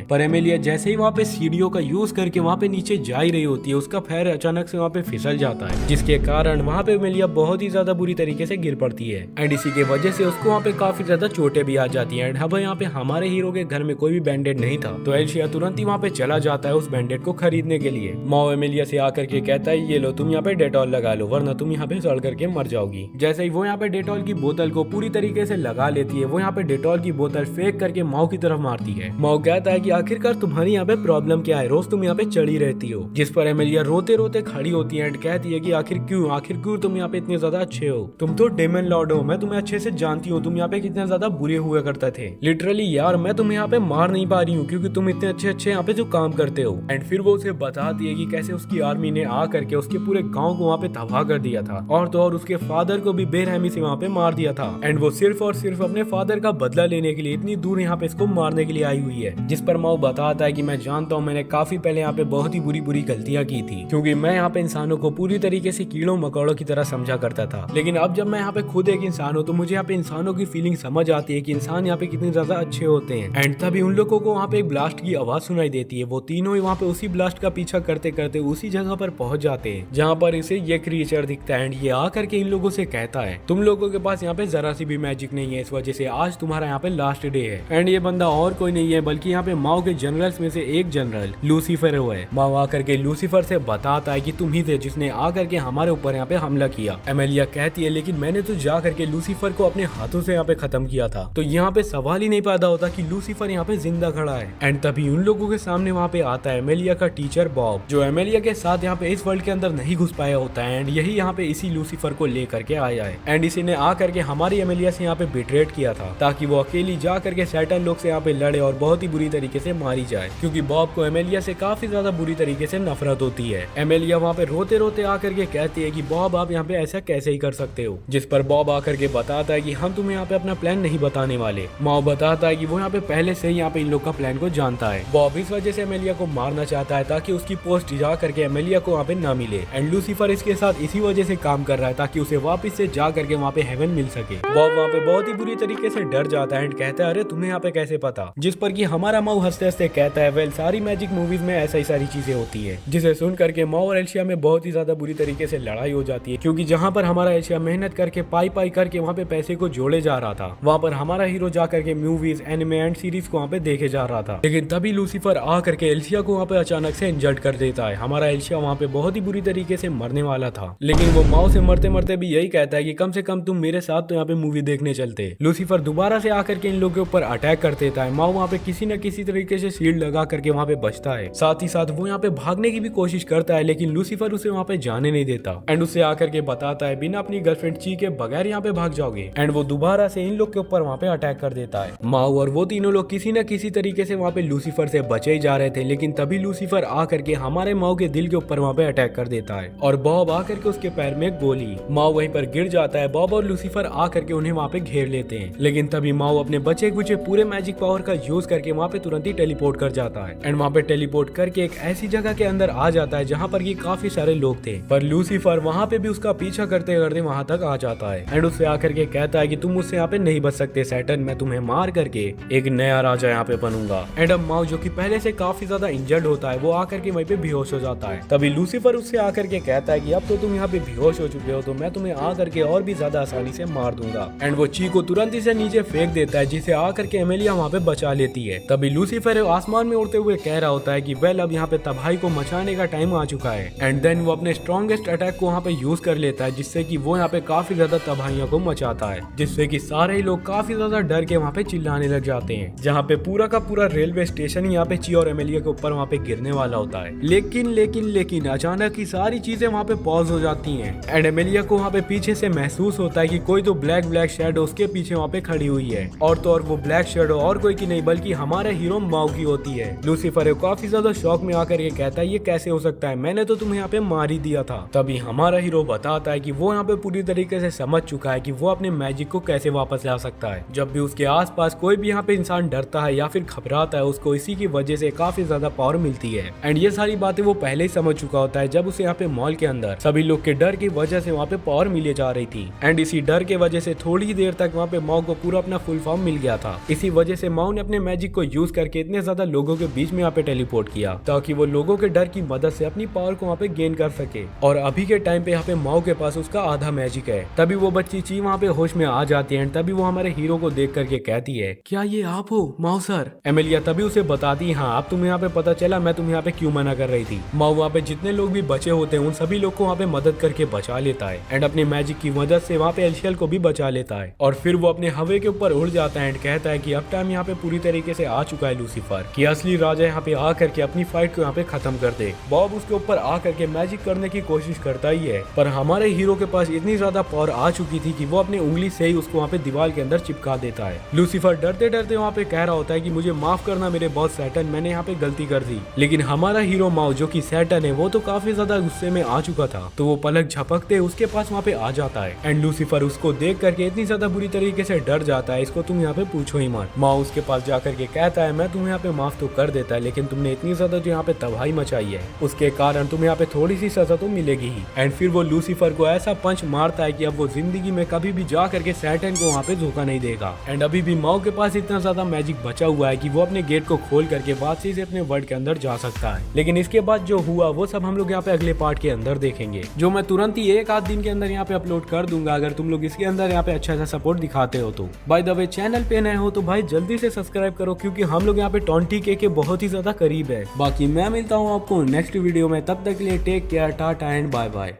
पर एमेलिया जैसे ही वहाँ पे सीढ़ियों का यूज करके वहाँ पे नीचे जा ही रही होती है, उसका पैर अचानक से वहाँ पे फिसल जाता है, जिसके कारण वहाँ पे एमेलिया बहुत ही ज्यादा बुरी तरीके से गिर पड़ती है एंड इसी के वजह से उसको वहाँ पे काफी ज्यादा चोटें भी आ जाती है। एंड अब यहाँ पे हमारे हीरो के घर में कोई भी बैंडेड नहीं था, तो एल्शिया तुरंत ही वहाँ पे चला जाता है उस बैंडेड को खरीदने के लिए। माओ एमेलिया से आकर के कहता है ये लो तुम यहाँ पे डेटॉल लगा लो वरना तुम यहाँ पे सड़ करके मर जाओगी। जैसे ही वो यहाँ पे डेटॉल की बोतल को पूरी तरीके से लगा लेती है, वो यहाँ पे डेटॉल की बोतल फेंक करके माओ की तरफ मारती है। माओ कहता है कि आखिरकार तुम्हारी यहाँ पे प्रॉब्लम क्या है, रोज तुम यहाँ पे चढ़ी रहती हो। जिस पर एमेलिया रोते रोते खड़ी होती है एंड कहती है कि आखिर क्यों तुम यहाँ पे इतने ज्यादा अच्छे हो, तुम तो डेमन लॉर्ड हो, मैं तुम्हें अच्छे से जानती हूँ, तुम यहाँ पे कितने ज्यादा बुरे हुआ करते थे। लिटरली यार मैं तुम्हें यहाँ पे मार नहीं पा रही हूँ क्योंकि तुम इतने अच्छे यहाँ पे जो काम करते हो। एंड फिर वो उसे बताती है कि कैसे उसकी आर्मी ने आ करके उसके पूरे गाँव को वहाँ पे तबाह कर दिया था और तो और उसके फादर को भी बेरहमी से वहाँ पे मार दिया था। एंड वो सिर्फ और सिर्फ अपने फादर का बदला लेने के लिए इतनी दूर यहाँ पे इसको मारने के लिए आई हुई है। जिस पर माओ बताता है कि मैं जानता हूँ मैंने काफी पहले यहाँ पे बहुत ही बुरी गलतियां की थी क्योंकि मैं यहाँ पे इंसानों को पूरी तरीके से कीड़ों मकोड़ों की तरह समझा करता था, लेकिन अब जब मैं यहाँ पे खुद एक इंसान हूँ तो मुझे यहाँ पे इंसानों की फीलिंग समझ आती है कि इंसान यहाँ पे कितने ज्यादा अच्छे होते हैं। एंड तभी उन लोगों को वहाँ पे एक ब्लास्ट की आवाज सुनाई देती है। वो तीनों ही वहाँ पे उसी ब्लास्ट का पीछा करते करते उसी जगह पर पहुंच जाते हैं जहाँ पर इसे ये क्रिएचर दिखता है। एंड ये आकर के इन लोगों से कहता है तुम लोगों के पास यहाँ पे जरा सी भी मैजिक नहीं है, इस वजह से आज तुम्हारा यहाँ पे लास्ट डे है। एंड ये बंदा और कोई नहीं है बल्कि यहाँ पे माओ के जनरल्स में से एक जनरल लूसीफर है। माओ आकर के लूसीफर से बताता है कि तुम ही थे जिसने आकर के हमारे ऊपर यहाँ पे हमला किया। एमेलिया कहती है लेकिन मैंने तो जा करके लूसीफर को अपने हाथों से यहाँ पे खत्म किया था। तो यहाँ पे सवाल ही नहीं पैदा होता कि लूसीफर यहाँ पे जिंदा खड़ा है। एंड तभी उन लोगों के सामने वहाँ पे आता है एमेलिया का टीचर बॉब, जो एमेलिया के साथ यहाँ पे इस वर्ल्ड के अंदर नहीं घुस पाया होता है। एंड यही यहाँ पे इसी लूसीफर को लेकर के आया है। एंड इसी ने आकर के हमारी एमेलिया से यहाँ पे बिट्रेट किया था ताकि वो अकेली जा करके सैटर्न लोग से यहाँ पे लड़े और बहुत ही बुरी तरीके से मारी जाए, क्योंकि बॉब को एमेलिया से काफी ज्यादा बुरी तरीके से नफरत होती है। एमेलिया वहाँ पे रोते रोते आकर के कहती है कि बॉब आप यहाँ पे ऐसा कैसे ही कर सकते हो। जिस पर बॉब आकर के बताता है कि हम तुम्हें यहाँ पे अपना प्लान नहीं बताने वाले। माओ बताता है कि वो यहाँ पे पहले से ही यहाँ पे इन लोग का प्लान को जानता है। बॉब इस वजह से एमेलिया को मारना चाहता है ताकि उसकी पोस्ट जा करके एमेलिया को वहाँ पे ना मिले। एंड लूसीफर इसके साथ इसी वजह से काम कर रहा है ताकि उसे वापस से जा करके वहाँ पे हेवन मिल सके। बॉब वहाँ पे बहुत ही बुरी तरीके से डर जाता है एंड कहता है अरे तुम्हें यहाँ पे कैसे पता। जिस पर कि हमारा माओ हंसते हंसते कहता है वेल सारी मैजिक मूवीज में ऐसा ही सारी चीजें होती है। जिसे सुन करके माओ और एल्शिया में बहुत ही ज्यादा बुरी तरीके से लड़ाई हो जाती है, क्योंकि जहाँ पर हमारा एल्शिया मेहनत करके पाई करके वहाँ पे पैसे को जोड़े जा रहा था, वहाँ पर हमारा हीरो जा करके मूवीज एनिमे एंड सीरीज को वहाँ पे देखे जा रहा था। लेकिन तभी लूसीफर आ करके एल्शिया को वहाँ पे अचानक से इंजर्ड कर देता है। हमारा एल्शिया वहाँ पे बहुत ही बुरी तरीके से मरने वाला था, लेकिन वो माओ से मरते मरते भी यही कहता है कि कम से कम तुम मेरे साथ तो यहाँ पे मूवी देखने चलते। लूसीफर दोबारा से आकर के इन लोगों के ऊपर अटैक कर देता है। माओ वहाँ पे किसी न किसी तरीके से शील्ड लगा करके वहाँ पे बचता है। साथ ही साथ वो यहाँ पे भागने की भी कोशिश करता है, लेकिन लूसीफर उसे वहाँ पे जाने नहीं देता एंड उसे आकर के बताता है बिना अपनी गर्लफ्रेंड ची के बगैर यहाँ पे भाग जाओगे। एंड वो दोबारा से इन लोग के ऊपर वहाँ पे अटैक कर देता है। माओ और वो तीनों लोग किसी न किसी तरीके से वहाँ पे लूसीफर से बचे ही जा रहे थे, लेकिन तभी लूसीफर आकर के हमारे माओ के दिल के ऊपर वहाँ पे अटैक कर देता है और बॉब आकर के उसके पैर में गोली। माओ वहीं पर गिर जाता है। बॉब और लूसीफर आकर के उन्हें वहाँ पे घेर लेते हैं, लेकिन तभी माओ अपने बचे कुचे पूरे मैजिक पावर का यूज करके वहाँ पे तुरंत ही टेलीपोर्ट कर जाता है। एंड वहाँ पे टेलीपोर्ट करके एक ऐसी जगह के अंदर आ जाता है जहाँ पर ये काफी सारे लोग थे, पर लूसीफर वहाँ पे भी उसका पीछा करते करते वहाँ तक आ जाता है एंड उससे आकर के कहता है कि तुम मुझसे यहाँ पे नहीं बच सकते सैटर्न, मैं तुम्हें मार करके एक नया राजा यहाँ पे बनूंगा। एंड अब माओ जो कि पहले से काफी ज्यादा इंजर्ड होता है वो आकर के वहीं पे बेहोश हो जाता है। तभी लूसीफर उससे आकर के कहता है कि अब तो तुम यहाँ पे बेहोश हो चुके हो, तो मैं तुम्हें आकर के और भी ज्यादा आसानी से मार दूंगा। एंड वो ची को तुरंत ही से नीचे फेंक देता है, जिसे आकर के एमेलिया वहाँ पे बचा लेती है। तभी लूसीफर आसमान में उड़ते हुए कह रहा होता है कि वेल अब यहाँ पे तबाही को मचाने का टाइम आ चुका है। एंड देन वो अपने स्ट्रॉन्गेस्ट अटैक को वहाँ पे यूज कर लेता है, जिससे कि वो यहाँ पे काफी ज्यादा तबाहियों को मचाता है, जिससे कि सारे ही लोग काफी ज्यादा डर के वहाँ पे चिल्लाने लग जाते हैं। जहाँ पे पूरा का पूरा रेलवे स्टेशन यहाँ पे ची और एमेलिया के ऊपर वहाँ पे गिरने वाला होता है। लेकिन अचानक ही सारी चीजें वहाँ पे पॉज हो जाती हैं एंड एमेलिया को वहाँ पे पीछे से महसूस होता है कि कोई तो ब्लैक शैडो उसके पीछे वहाँ पे खड़ी हुई है, और तो और वो ब्लैक शैडो और कोई की नहीं बल्कि हमारे हीरो माओ की होती है। लूसीफर काफी ज्यादा शौक में आकर ये कहता है ये कैसे हो सकता है, मैंने तो तुम्हें यहाँ पे मार ही दिया था। तभी हमारा हीरो बताता है कि वो यहाँ पे पूरी तरीके से समझ चुका है कि वो अपने मैजिक को कैसे वापस ला सकता है। जब भी उसके आसपास कोई भी यहाँ पे इंसान डरता है या फिर घबराता है, उसको इसी की वजह से काफी ज्यादा पावर मिलती है। एंड ये सारी बातें वो पहले ही समझ चुका होता है जब उसे यहाँ पे मॉल के अंदर सभी लोग के डर की वजह से वहाँ पे पावर मिले जा रही थी। एंड इसी डर के वजह से थोड़ी ही देर तक वहाँ पे माओ को पूरा अपना फुल फॉर्म मिल गया था। इसी वजह से माओ ने अपने मैजिक को यूज करके इतने ज्यादा लोगों के बीच में यहाँ पे टेलीपोर्ट किया ताकि वो लोगों के डर की मदद से अपनी पावर को वहाँ पे गेन कर सके। और अभी के टाइम पे यहाँ पे माओ के पास उसका आधा मैजिक है। तभी वो बच्ची ची वहाँ पे होश में आ जाती है। तभी वो हमारे हीरो को देख करके कहती है क्या ये आप हो माओ सर। एमेलिया तभी उसे बताती है हाँ अब तुम्हें यहाँ पे पता चला मैं तुम्हें यहाँ पे क्यों मना कर रही थी। माओ वहाँ पे जितने लोग भी बचे होते हैं उन सभी लोग को वहाँ पे मदद करके बचा लेता है एंड अपने मैजिक की मदद से वहाँ पे एल्शियल को भी बचा लेता है। और फिर वो अपने हवे के ऊपर उड़ जाता है एंड कहता है कि अब टाइम यहाँ पे पूरी तरीके से आ चुका है लूसीफर कि असली राजा यहाँ पे आकर के अपनी फाइट को यहाँ पे खत्म कर दे। बॉब उसके ऊपर आकर के मैजिक करने की कोशिश करता ही है, पर हमारे हीरो के पास इतनी ज्यादा पावर आ चुकी थी कि वो अपनी उंगली से ही उसको वहाँ पे दीवार के अंदर चिपका देता है। लूसीफर डरते डरते वहाँ पे कह रहा होता है कि मुझे माफ करना मेरे बॉस सैटर्न, मैंने यहाँ पे गलती कर दी। लेकिन हमारा हीरो माओ जो कि सैटर्न है वो तो काफी ज्यादा गुस्से में आ चुका था, तो वो पलक झपकते उसके पास वहाँ पे आ जाता है एंड लूसीफर उसको देख करके इतनी ज्यादा बुरी तरीके से डर जाता है, इसको तुम यहाँ पे पूछो ही मत। माओ उसके पास जाकर के कहता है मैं तुम्हें यहाँ पे माफ तो कर देता है, लेकिन तुमने इतनी ज्यादा जो यहाँ पे तबाही मचाई है उसके कारण तुम्हें यहाँ पे थोड़ी सी सजा तो मिलेगी ही। एंड फिर वो लूसीफर को ऐसा पंच मारता है कि अब वो जिंदगी में कभी भी जा करके सैटर्न को वहाँ पे धोखा नहीं देगा। एंड अभी भी माओ के पास इतना ज्यादा मैजिक बचा हुआ है कि वो अपने गेट को खोल करके वापसी से अपने वर्ल्ड के अंदर जा सकता है। लेकिन इसके बाद जो हुआ वो सब हम लोग यहाँ पे अगले पार्ट के अंदर देखेंगे, जो मैं तुरंत ही एक आध दिन के अंदर यहाँ पे अपलोड कर दूंगा, अगर तुम लोग इसके अंदर यहाँ पे अच्छा सा सपोर्ट दिखाते हो तो। बाय द वे चैनल पे नए हो तो भाई जल्दी से सब्सक्राइब करो, क्योंकि हम लोग यहाँ पे 20K के बहुत ही ज्यादा करीब है। बाकी मैं मिलता हूँ आपको नेक्स्ट वीडियो में, तब तक के लिए take care, tata and bye bye.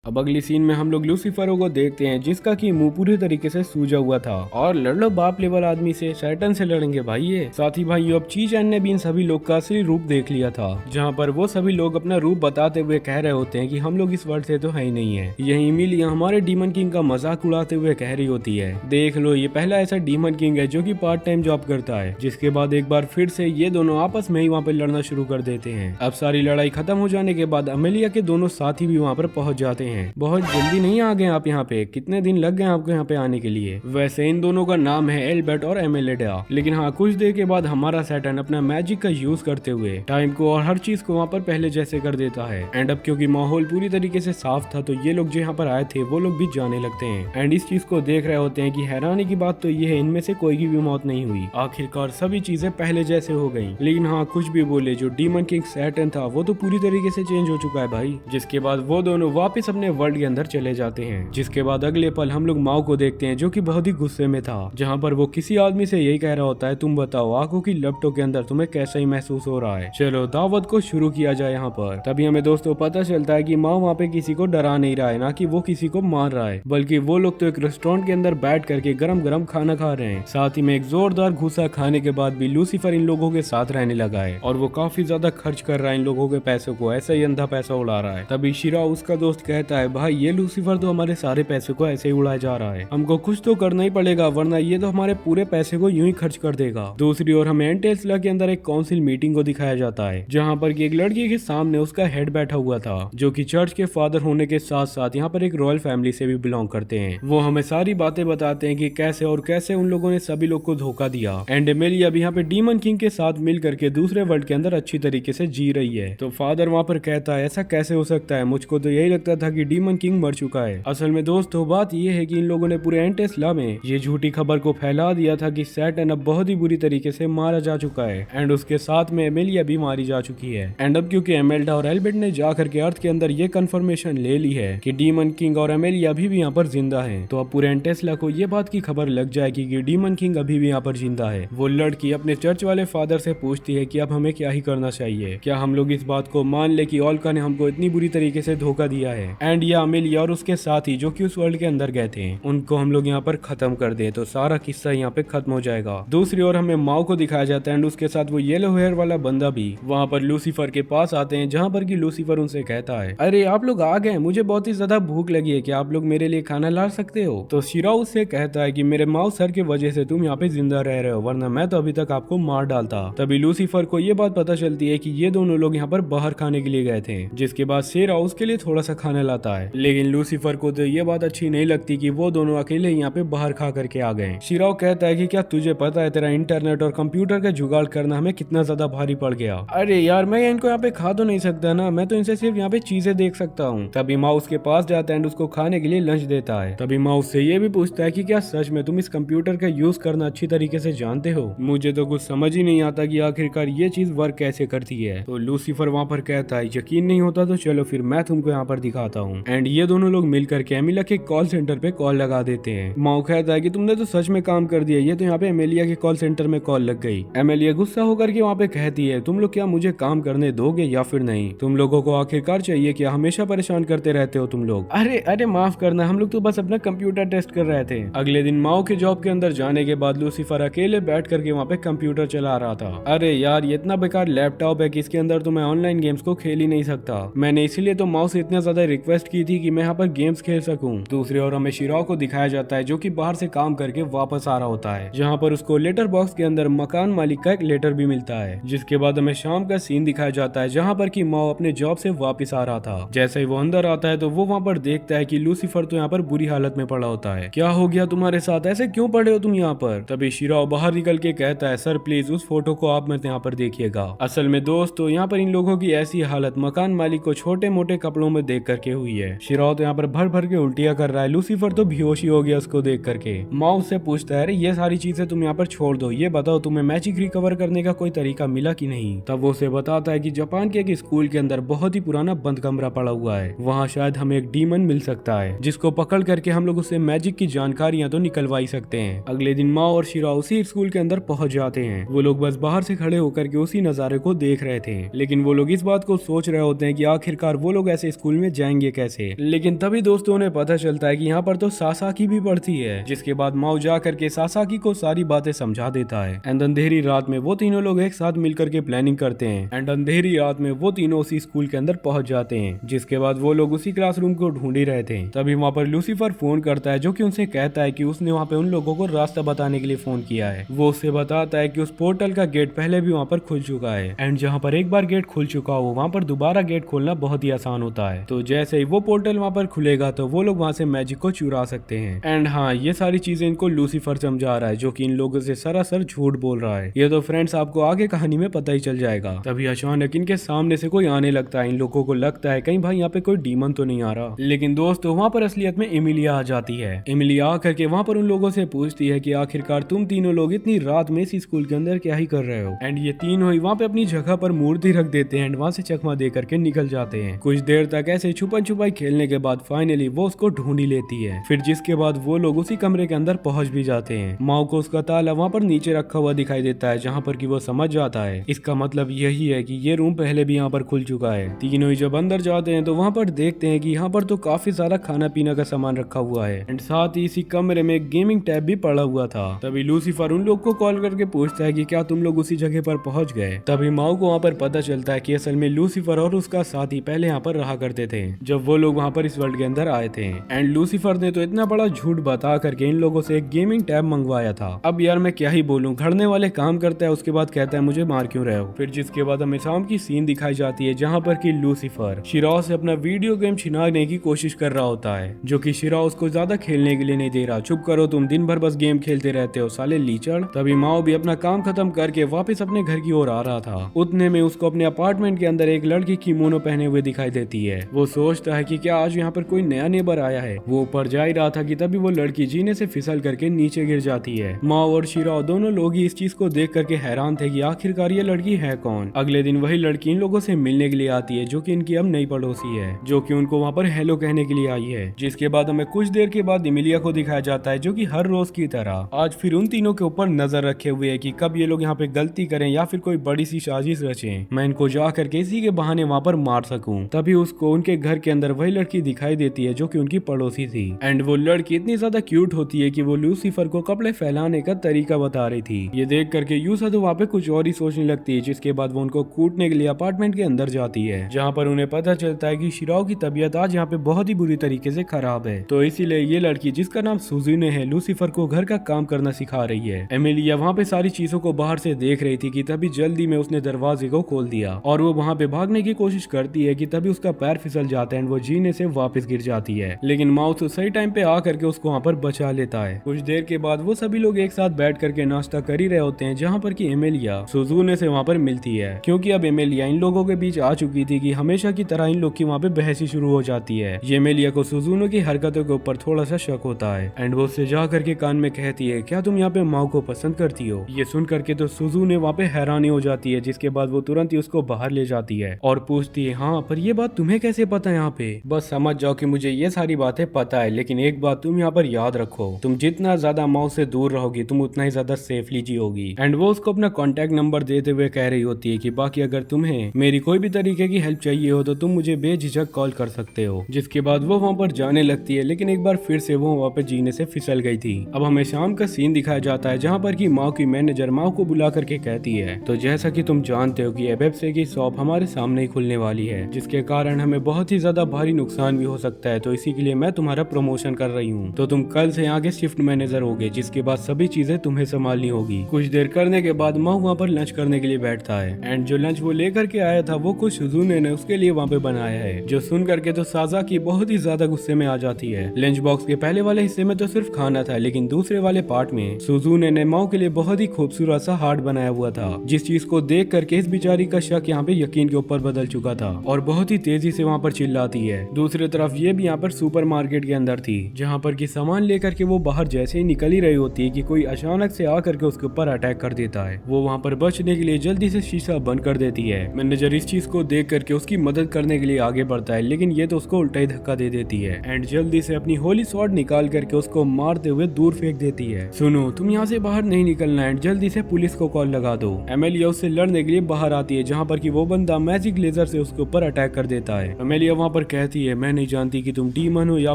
अब अगली सीन में हम लोग लूसीफर को देखते हैं जिसका कि मुंह पूरी तरीके से सूजा हुआ था, और लड़ लो बाप लेवल आदमी से, सैटर्न से लड़ेंगे भाई ये। साथ ही भाई अब चीचैन ने भी इन सभी लोग का असली रूप देख लिया था, जहाँ पर वो सभी लोग अपना रूप बताते हुए कह रहे होते हैं कि हम लोग इस वर्ल्ड से तो है ही नहीं है। यही इमिलिया हमारे डीमन किंग का मजाक उड़ाते हुए कह रही होती है, देख लो ये पहला ऐसा डीमन किंग है जो कि पार्ट टाइम जॉब करता है। जिसके बाद एक बार फिर से ये दोनों आपस में ही वहाँ पे लड़ना शुरू कर देते हैं। अब सारी लड़ाई खत्म हो जाने के बाद अमेलिया के दोनों साथी भी वहाँ पर पहुंच जाते हैं। बहुत जल्दी नहीं आ गए आप यहाँ पे, कितने दिन लग गए आपको यहाँ पे आने के लिए। वैसे इन दोनों का नाम है एल्बर्ट और एमेलिडा, लेकिन हाँ कुछ देर के बाद हमारा सैटर्न अपना मैजिक का यूज करते हुए टाइम को और हर चीज को वहाँ पर पहले जैसे कर देता है। एंड अब क्योंकि माहौल पूरी तरीके से साफ था तो ये लोग जो यहाँ पर आए थे वो लोग भी जाने लगते हैं। एंड इस चीज को देख रहे होते हैं कि हैरानी की बात तो ये है इनमें से कोई की भी मौत नहीं हुई, आखिरकार सभी चीजें पहले जैसे हो गयी। लेकिन हाँ कुछ भी बोले, जो डीमन किंग सैटर्न था वो तो पूरी तरीके से चेंज हो चुका है भाई। जिसके बाद वो दोनों वापस अपने वर्ल्ड के अंदर चले जाते हैं। जिसके बाद अगले पल हम लोग माओ को देखते हैं जो कि बहुत ही गुस्से में था, जहाँ पर वो किसी आदमी से यही कह रहा होता है तुम बताओ आंखों की लपटों के अंदर तुम्हें कैसा ही महसूस हो रहा है, चलो दावत को शुरू किया जाए यहाँ पर। तभी हमें दोस्तों पता चलता है कि माओ वहाँ पे किसी को डरा नहीं रहा है, ना कि वो किसी को मार रहा है, बल्कि वो लोग तो एक रेस्टोरेंट के अंदर बैठ करके गरम गरम खाना खा रहे हैं। साथ ही में एक जोरदार घूसा खाने के बाद भी लूसीफर इन लोगों के साथ रहने लगा है, और वो काफी ज्यादा खर्च कर रहा है इन लोगों के पैसों को, ऐसा ही अंधा पैसा उड़ा रहा है। तभी शिरा उसका दोस्त कहता है भाई ये लूसीफर तो हमारे सारे पैसे को ऐसे ही उड़ाया जा रहा है, हमको कुछ तो करना ही पड़ेगा वरना ये तो हमारे पूरे पैसे को यूं ही खर्च कर देगा। दूसरी ओर हमें एंटेस्ला के अंदर एक काउंसिल मीटिंग को दिखाया जाता है, जहाँ पर एक लड़की के सामने उसका हेड बैठा हुआ था, जो कि चर्च के फादर होने के साथ साथ यहाँ पर एक रॉयल फैमिली से भी बिलोंग करते हैं। वो हमें सारी बातें बताते हैं कि कैसे और कैसे उन लोगों ने सभी लोग को धोखा दिया। एंड एमेलिया भी यहाँ पे डीमन किंग के साथ मिल करके दूसरे वर्ल्ड के अंदर अच्छी तरीके से जी रही है। तो फादर वहाँ पर कहता है ऐसा कैसे हो सकता है, मुझको तो यही लगता था कि डीमन किंग मर चुका है। असल में दोस्तों बात ये है कि इन लोगों ने पूरे एंटेस्ला में ये झूठी खबर को फैला दिया था कि सैटर्न अब बहुत ही बुरी तरीके से मारा जा चुका है, एंड उसके साथ में एमेलिया भी मारी जा चुकी है। एंड अब क्योंकि एमेल्डा और एल्बर्ट ने जाकर के अर्थ के अंदर ये कंफर्मेशन ले ली है कि डीमन किंग और एमेलिया अभी भी यहाँ पर जिंदा है, तो अब पूरे एंटेस्ला को ये बात की खबर लग जाएगी कि डीमन किंग अभी भी यहाँ पर जिंदा है। वो लड़की अपने चर्च वाले फादर से पूछती है कि अब हमें क्या ही करना चाहिए, क्या हम लोग इस बात को मान ले कि ओल्का ने हमको इतनी बुरी तरीके से धोखा दिया है, एंड या एमेलिया और उसके साथी जो कि उस वर्ल्ड के अंदर गए थे उनको हम लोग यहाँ पर खत्म कर दे तो सारा किस्सा यहाँ पे खत्म हो जाएगा। दूसरी ओर हमें माओ को दिखाया जाता है एंड उसके साथ वो येलो हेयर वाला बंदा भी वहाँ पर लूसीफर के पास आते हैं, जहाँ पर कि लूसीफर उनसे कहता है अरे आप लोग आ गए, मुझे बहुत ही ज्यादा भूख लगी है, क्या आप लोग मेरे लिए खाना ला सकते हो। तो शिरा उससे कहता है कि मेरे माओ सर की वजह से तुम यहाँ पे जिंदा रह रहे हो, वरना मैं तो अभी तक आपको मार डालता। तभी लूसीफर को ये बात पता चलती है कि ये दोनों लोग यहाँ पर बाहर खाने के लिए गए थे, जिसके बाद शेरा उसके लिए थोड़ा सा खाना लाता है। लेकिन लूसीफर को तो ये बात अच्छी नहीं लगती कि वो दोनों अकेले यहाँ पे बाहर खा करके आ गए। शिराव कहता है कि क्या तुझे पता है तेरा इंटरनेट और कंप्यूटर का जुगाड़ करना हमें कितना ज्यादा भारी पड़ गया। अरे यार मैं इनको यहाँ पे खा तो नहीं सकता ना, मैं तो इनसे सिर्फ यहाँ पे चीजें देख सकता हूँ। तभी माउस के पास जाता है एंड उसको खाने के लिए लंच देता है। तभी माउस से ये भी पूछता है कि क्या सच में तुम इस कंप्यूटर का यूज करना अच्छी तरीके से जानते हो। मुझे तो कुछ समझ ही नहीं आता कि आखिरकार ये चीज वर्क कैसे करती है। तो लूसीफर वहाँ पर कहता है यकीन नहीं होता तो चलो फिर मैं तुमको यहाँ पर दिखाता हूँ। हूँ। एंड ये दोनों लोग मिलकर के एमिलिया के कॉल सेंटर पे कॉल लगा देते हैं। माओ कहता है कि तुमने तो सच में काम कर दिया, ये तो यहाँ पे एमिलिया के कॉल सेंटर में कॉल लग गई। एमिलिया गुस्सा होकर के वहाँ पे कहती है तुम लोग क्या मुझे काम करने दोगे या फिर नहीं? तुम लोगों को आखिरकार चाहिए क्या? हमेशा परेशान करते रहते हो तुम लोग। अरे अरे माफ करना, हम लोग तो बस अपना कंप्यूटर टेस्ट कर रहे थे। अगले दिन माओ के जॉब के अंदर जाने के बाद लूसीफर अकेले बैठ करके वहाँ पे कंप्यूटर चला रहा था। अरे यार ये इतना बेकार लैपटॉप है कि इसके अंदर तो मैं ऑनलाइन गेम्स को खेल ही नहीं सकता। मैंने इसीलिए तो माओ से इतना ज्यादा रिक्वेस्ट की थी कि मैं यहाँ पर गेम्स खेल सकूं। दूसरी ओर हमें शिराओ को दिखाया जाता है जो कि बाहर से काम करके वापस आ रहा होता है, जहाँ पर उसको लेटर बॉक्स के अंदर मकान मालिक का एक लेटर भी मिलता है। जिसके बाद हमें शाम का सीन दिखाया जाता है जहाँ पर कि माओ अपने जॉब से वापस आ रहा था। जैसे ही वो अंदर आता है तो वो वहाँ पर देखता है कि लूसीफर तो यहाँ पर बुरी हालत में पड़ा होता है। क्या हो गया तुम्हारे साथ, ऐसे क्यों पड़े हो तुम यहाँ पर? तभी शिराओ बाहर निकल के कहता है सर प्लीज उस फोटो को आप मत यहाँ पर देखिएगा। असल में दोस्तों यहाँ पर इन लोगों की ऐसी हालत मकान मालिक को छोटे मोटे कपड़ों में देख करके हुई है। शिराओ तो यहाँ पर भर भर के उल्टियां कर रहा है। लूसीफर तो बेहोशी हो गया उसको देख करके। माओ उससे पूछता है अरे ये सारी चीजें तुम यहाँ पर छोड़ दो, ये बताओ तुम्हें मैजिक रिकवर करने का कोई तरीका मिला कि नहीं? तब वो उसे बताता है कि जापान के एक स्कूल के अंदर बहुत ही पुराना बंद कमरा पड़ा हुआ है, वहाँ शायद हमें एक डीमन मिल सकता है जिसको पकड़ करके हम लोग उससे मैजिक की जानकारियां तो निकलवा ही सकते हैं। अगले दिन माओ और शिराओ उसी स्कूल के अंदर पहुंच जाते हैं। वो लोग बस बाहर से खड़े होकर के उसी नजारे को देख रहे थे, लेकिन वो लोग इस बात को सोच रहे होते हैं कि आखिरकार वो लोग ऐसे स्कूल में जाएंगे कैसे। लेकिन तभी दोस्तों ने पता चलता है कि यहाँ पर तो सासाकी भी पढ़ती है। जिसके बाद माओ जा करके सासाकी को सारी बातें समझा देता है। एंड अंधेरी रात में वो तीनों लोग एक साथ मिलकर के प्लानिंग करते हैं। एंड अंधेरी रात में वो तीनों उसी स्कूल के अंदर पहुंच जाते हैं। जिसके बाद वो लोग उसी क्लासरूम को ढूंढ ही रहे थे। तभी वहाँ पर लूसीफर फोन करता है जो कि उनसे कहता है कि उसने वहाँ पे उन लोगों को रास्ता बताने के लिए फोन किया है। वो उससे बताता है कि उस पोर्टल का गेट पहले भी वहाँ पर खुल चुका है एंड जहाँ पर एक बार गेट खुल चुका हो वहाँ पर दोबारा गेट खोलना बहुत ही आसान होता है। तो जैसे ही वो पोर्टल वहाँ पर खुलेगा तो वो लोग वहाँ से मैजिक को चुरा सकते हैं। एंड हाँ ये सारी चीजें इनको लूसीफर समझा रहा है जो कि इन लोगों से सरासर झूठ बोल रहा है। ये तो फ्रेंड्स आपको आगे कहानी में पता ही चल जाएगा। तभी अचानक इनके सामने से कोई आने लगता है। इन लोगों को लगता है कहीं भाई यहाँ पे कोई डीमन तो नहीं आ रहा, लेकिन दोस्तों वहाँ पर असलियत में एमिलिया आ जाती है। एमिलिया आकर के वहाँ पर उन लोगों से पूछती है कि आखिरकार तुम तीनों लोग इतनी रात में इस स्कूल के अंदर क्या ही कर रहे हो? एंड ये तीनों ही वहाँ पे अपनी जगह पर मूर्ति रख देते हैं एंड वहाँ से चकमा दे करके निकल जाते हैं। कुछ देर तक ऐसे छुपन छुपाई खेलने के बाद फाइनली वो उसको ढूंढ ही लेती है। फिर जिसके बाद वो लोग उसी कमरे के अंदर पहुंच भी जाते हैं। माओ को उसका ताला वहाँ पर नीचे रखा हुआ दिखाई देता है जहाँ पर कि वो समझ जाता है इसका मतलब यही है कि ये रूम पहले भी यहाँ पर खुल चुका है। तीनों ही जब अंदर जाते हैं तो वहाँ पर देखते हैं कि यहाँ पर तो काफी सारा खाना पीना का सामान रखा हुआ है एंड साथ ही इसी कमरे में गेमिंग टैब भी पड़ा हुआ था। तभी लूसीफर उन लोग को कॉल करके पूछता है कि क्या तुम लोग उसी जगह पर पहुंच गए? तभी माओ को वहाँ पर पता चलता है कि असल में लूसीफर और उसका साथी पहले यहाँ पर रहा करते थे जब वो लोग वहाँ पर इस वर्ल्ड के अंदर आए थे। एंड लूसीफर ने तो इतना बड़ा झूठ बता करके इन लोगों से एक गेमिंग टैब मंगवाया था। अब यार मैं क्या ही बोलूं, घड़ने वाले काम करता है उसके बाद कहता है मुझे मार क्यों रहे हो। फिर जिसके बाद हमें शाम की सीन दिखाई जाती है जहाँ पर कि लूसीफर शिराओ से अपना वीडियो गेम छिनाने की कोशिश कर रहा होता है जो कि शिराओ उसको ज्यादा खेलने के लिए नहीं दे रहा। चुप करो तुम, दिन भर बस गेम खेलते रहते हो साले लीचड़। तभी माओ भी अपना काम खत्म करके वापस अपने घर की ओर आ रहा था। उतने में उसको अपने अपार्टमेंट के अंदर एक लड़की किमोनो पहने हुए दिखाई देती है। वो सोचता है कि क्या आज यहाँ पर कोई नया नेबर आया है। वो ऊपर जा ही रहा था कि तभी वो लड़की जीने से फिसल करके नीचे गिर जाती है। माओ और शिराओ दोनों लोग ही इस चीज को देख करके हैरान थे कि आखिरकार ये लड़की है कौन। अगले दिन वही लड़की इन लोगों से मिलने के लिए आती है जो कि इनकी अब नई पड़ोसी है, जो कि उनको वहाँ पर हेलो कहने के लिए आई है। जिसके बाद हमें कुछ देर के बाद एमिलिया को दिखाया जाता है जो कि हर रोज की तरह आज फिर उन तीनों के ऊपर नजर रखे हुए है कि कब ये लोग यहाँ पे गलती करें या फिर कोई बड़ी सी साजिश रचें, मैं इनको जा करके इसी के बहाने वहाँ पर मार सकूं। तभी उसको उनके घर के अंदर वही लड़की दिखाई देती है जो कि उनकी पड़ोसी थी। एंड वो लड़की इतनी ज्यादा क्यूट होती है कि वो लूसीफर को कपड़े फैलाने का तरीका बता रही थी। ये देख करके यूसा तो वहाँ पे कुछ और ही सोचने लगती है। जिसके बाद वो उनको कूटने के लिए अपार्टमेंट के अंदर जाती है जहाँ पर उन्हें पता चलता है कि शिराओ की तबीयत आज यहाँ पे बहुत ही बुरी तरीके से खराब है। तो इसीलिए ये लड़की जिसका नाम सुजुने है लूसीफर को घर का काम करना सिखा रही है। एमिलिया वहाँ पे सारी चीजों को बाहर से देख रही थी कि तभी जल्दी में उसने दरवाजे को खोल दिया और वो वहाँ पे भागने की कोशिश करती है कि तभी उसका पैर फिसल जाता है और वो जीने से वापस गिर जाती है। लेकिन माउस तो सही टाइम पे आ करके उसको वहाँ पर बचा लेता है। कुछ देर के बाद वो सभी लोग एक साथ बैठ करके नाश्ता कर ही रहे होते हैं जहाँ पर कि एमिलिया सुजुने से वहाँ पर मिलती है क्योंकि अब एमिलिया इन लोगों के बीच आ चुकी थी कि हमेशा की तरह इन लोग की वहाँ पे बहस ही शुरू हो जाती है। ये एमिलिया को सुजुनो की हरकतों के ऊपर थोड़ा सा शक होता है एंड वो उससे जा करके कान में कहती है क्या तुम यहाँ पे माओ को पसंद करती हो? ये सुन करके तो सुजुने वहाँ पे हैरानी हो जाती है। जिसके बाद वो तुरंत ही उसको बाहर ले जाती है और पूछती है हाँ पर ये बात तुम्हें कैसे पता यहाँ यहाँ पे? बस समझ जाओ कि मुझे ये सारी बातें पता है, लेकिन एक बात तुम यहाँ पर याद रखो, तुम जितना ज्यादा माओ से दूर रहोगी तुम उतना ही ज्यादा सेफली जियोगी। एंड वो उसको अपना कॉन्टेक्ट नंबर देते हुए कह रही होती है कि बाकी अगर तुम्हें मेरी कोई भी तरीके की हेल्प चाहिए हो तो तुम मुझे बेझिझक कॉल कर सकते हो। जिसके बाद वो वहाँ पर जाने लगती है, लेकिन एक बार फिर से वो वहाँ पर जीने से फिसल गई थी। अब हमें शाम का सीन दिखाया जाता है जहाँ पर की माओ की मैनेजर माओ को बुला करके कहती है, तो जैसा कि तुम जानते हो कि एपेप्से की शॉप हमारे सामने ही खुलने वाली है, जिसके कारण हमें बहुत ही ज्यादा भारी नुकसान भी हो सकता है, तो इसी के लिए मैं तुम्हारा प्रमोशन कर रही हूँ। तो तुम कल से यहाँ के शिफ्ट मैनेजर होगे, जिसके बाद सभी चीजें तुम्हें संभालनी होगी। कुछ देर करने के बाद माओ वहाँ पर लंच करने के लिए बैठता है एंड जो लंच वो लेकर के आया था वो कुछ सुजुने ने उसके लिए वहाँ पे बनाया है, जो सुन करके तो सासाकी बहुत ही ज्यादा गुस्से में आ जाती है। लंच बॉक्स के पहले वाले हिस्से में तो सिर्फ खाना था, लेकिन दूसरे वाले पार्ट में सुजुने ने माओ के लिए बहुत ही खूबसूरत सा हार्ट बनाया हुआ था, जिस चीज को देख करके इस बिचारी का शक यहाँ पे यकीन के ऊपर बदल चुका था और बहुत ही तेजी से वहाँ पर चिल्लाती है। दूसरी तरफ ये भी यहाँ पर सुपरमार्केट के अंदर थी, जहाँ पर की सामान लेकर के वो बाहर जैसे ही निकल ही रही होती है कि कोई अचानक से आकर के उसके ऊपर अटैक कर देता है। वो वहाँ पर बचने के लिए जल्दी से शीशा बंद कर देती है। मैनेजर इस चीज को देख करके उसकी मदद करने के लिए आगे बढ़ता है, लेकिन ये तो उसको उल्टा ही धक्का दे देती है एंड जल्दी से अपनी होली स्वॉर्ड निकाल करके उसको मारते हुए दूर फेंक देती है। सुनो, तुम यहाँ से बाहर नहीं निकलना एंड जल्दी से पुलिस को कॉल लगा दो। एमेलिया उससे लड़ने के लिए बाहर आती है, जहाँ पर की वो बंदा मैजिक लेजर से उसके ऊपर अटैक कर देता है। एमेलिया वहाँ पर कहती है, मैं नहीं जानती कि तुम डीमन हो या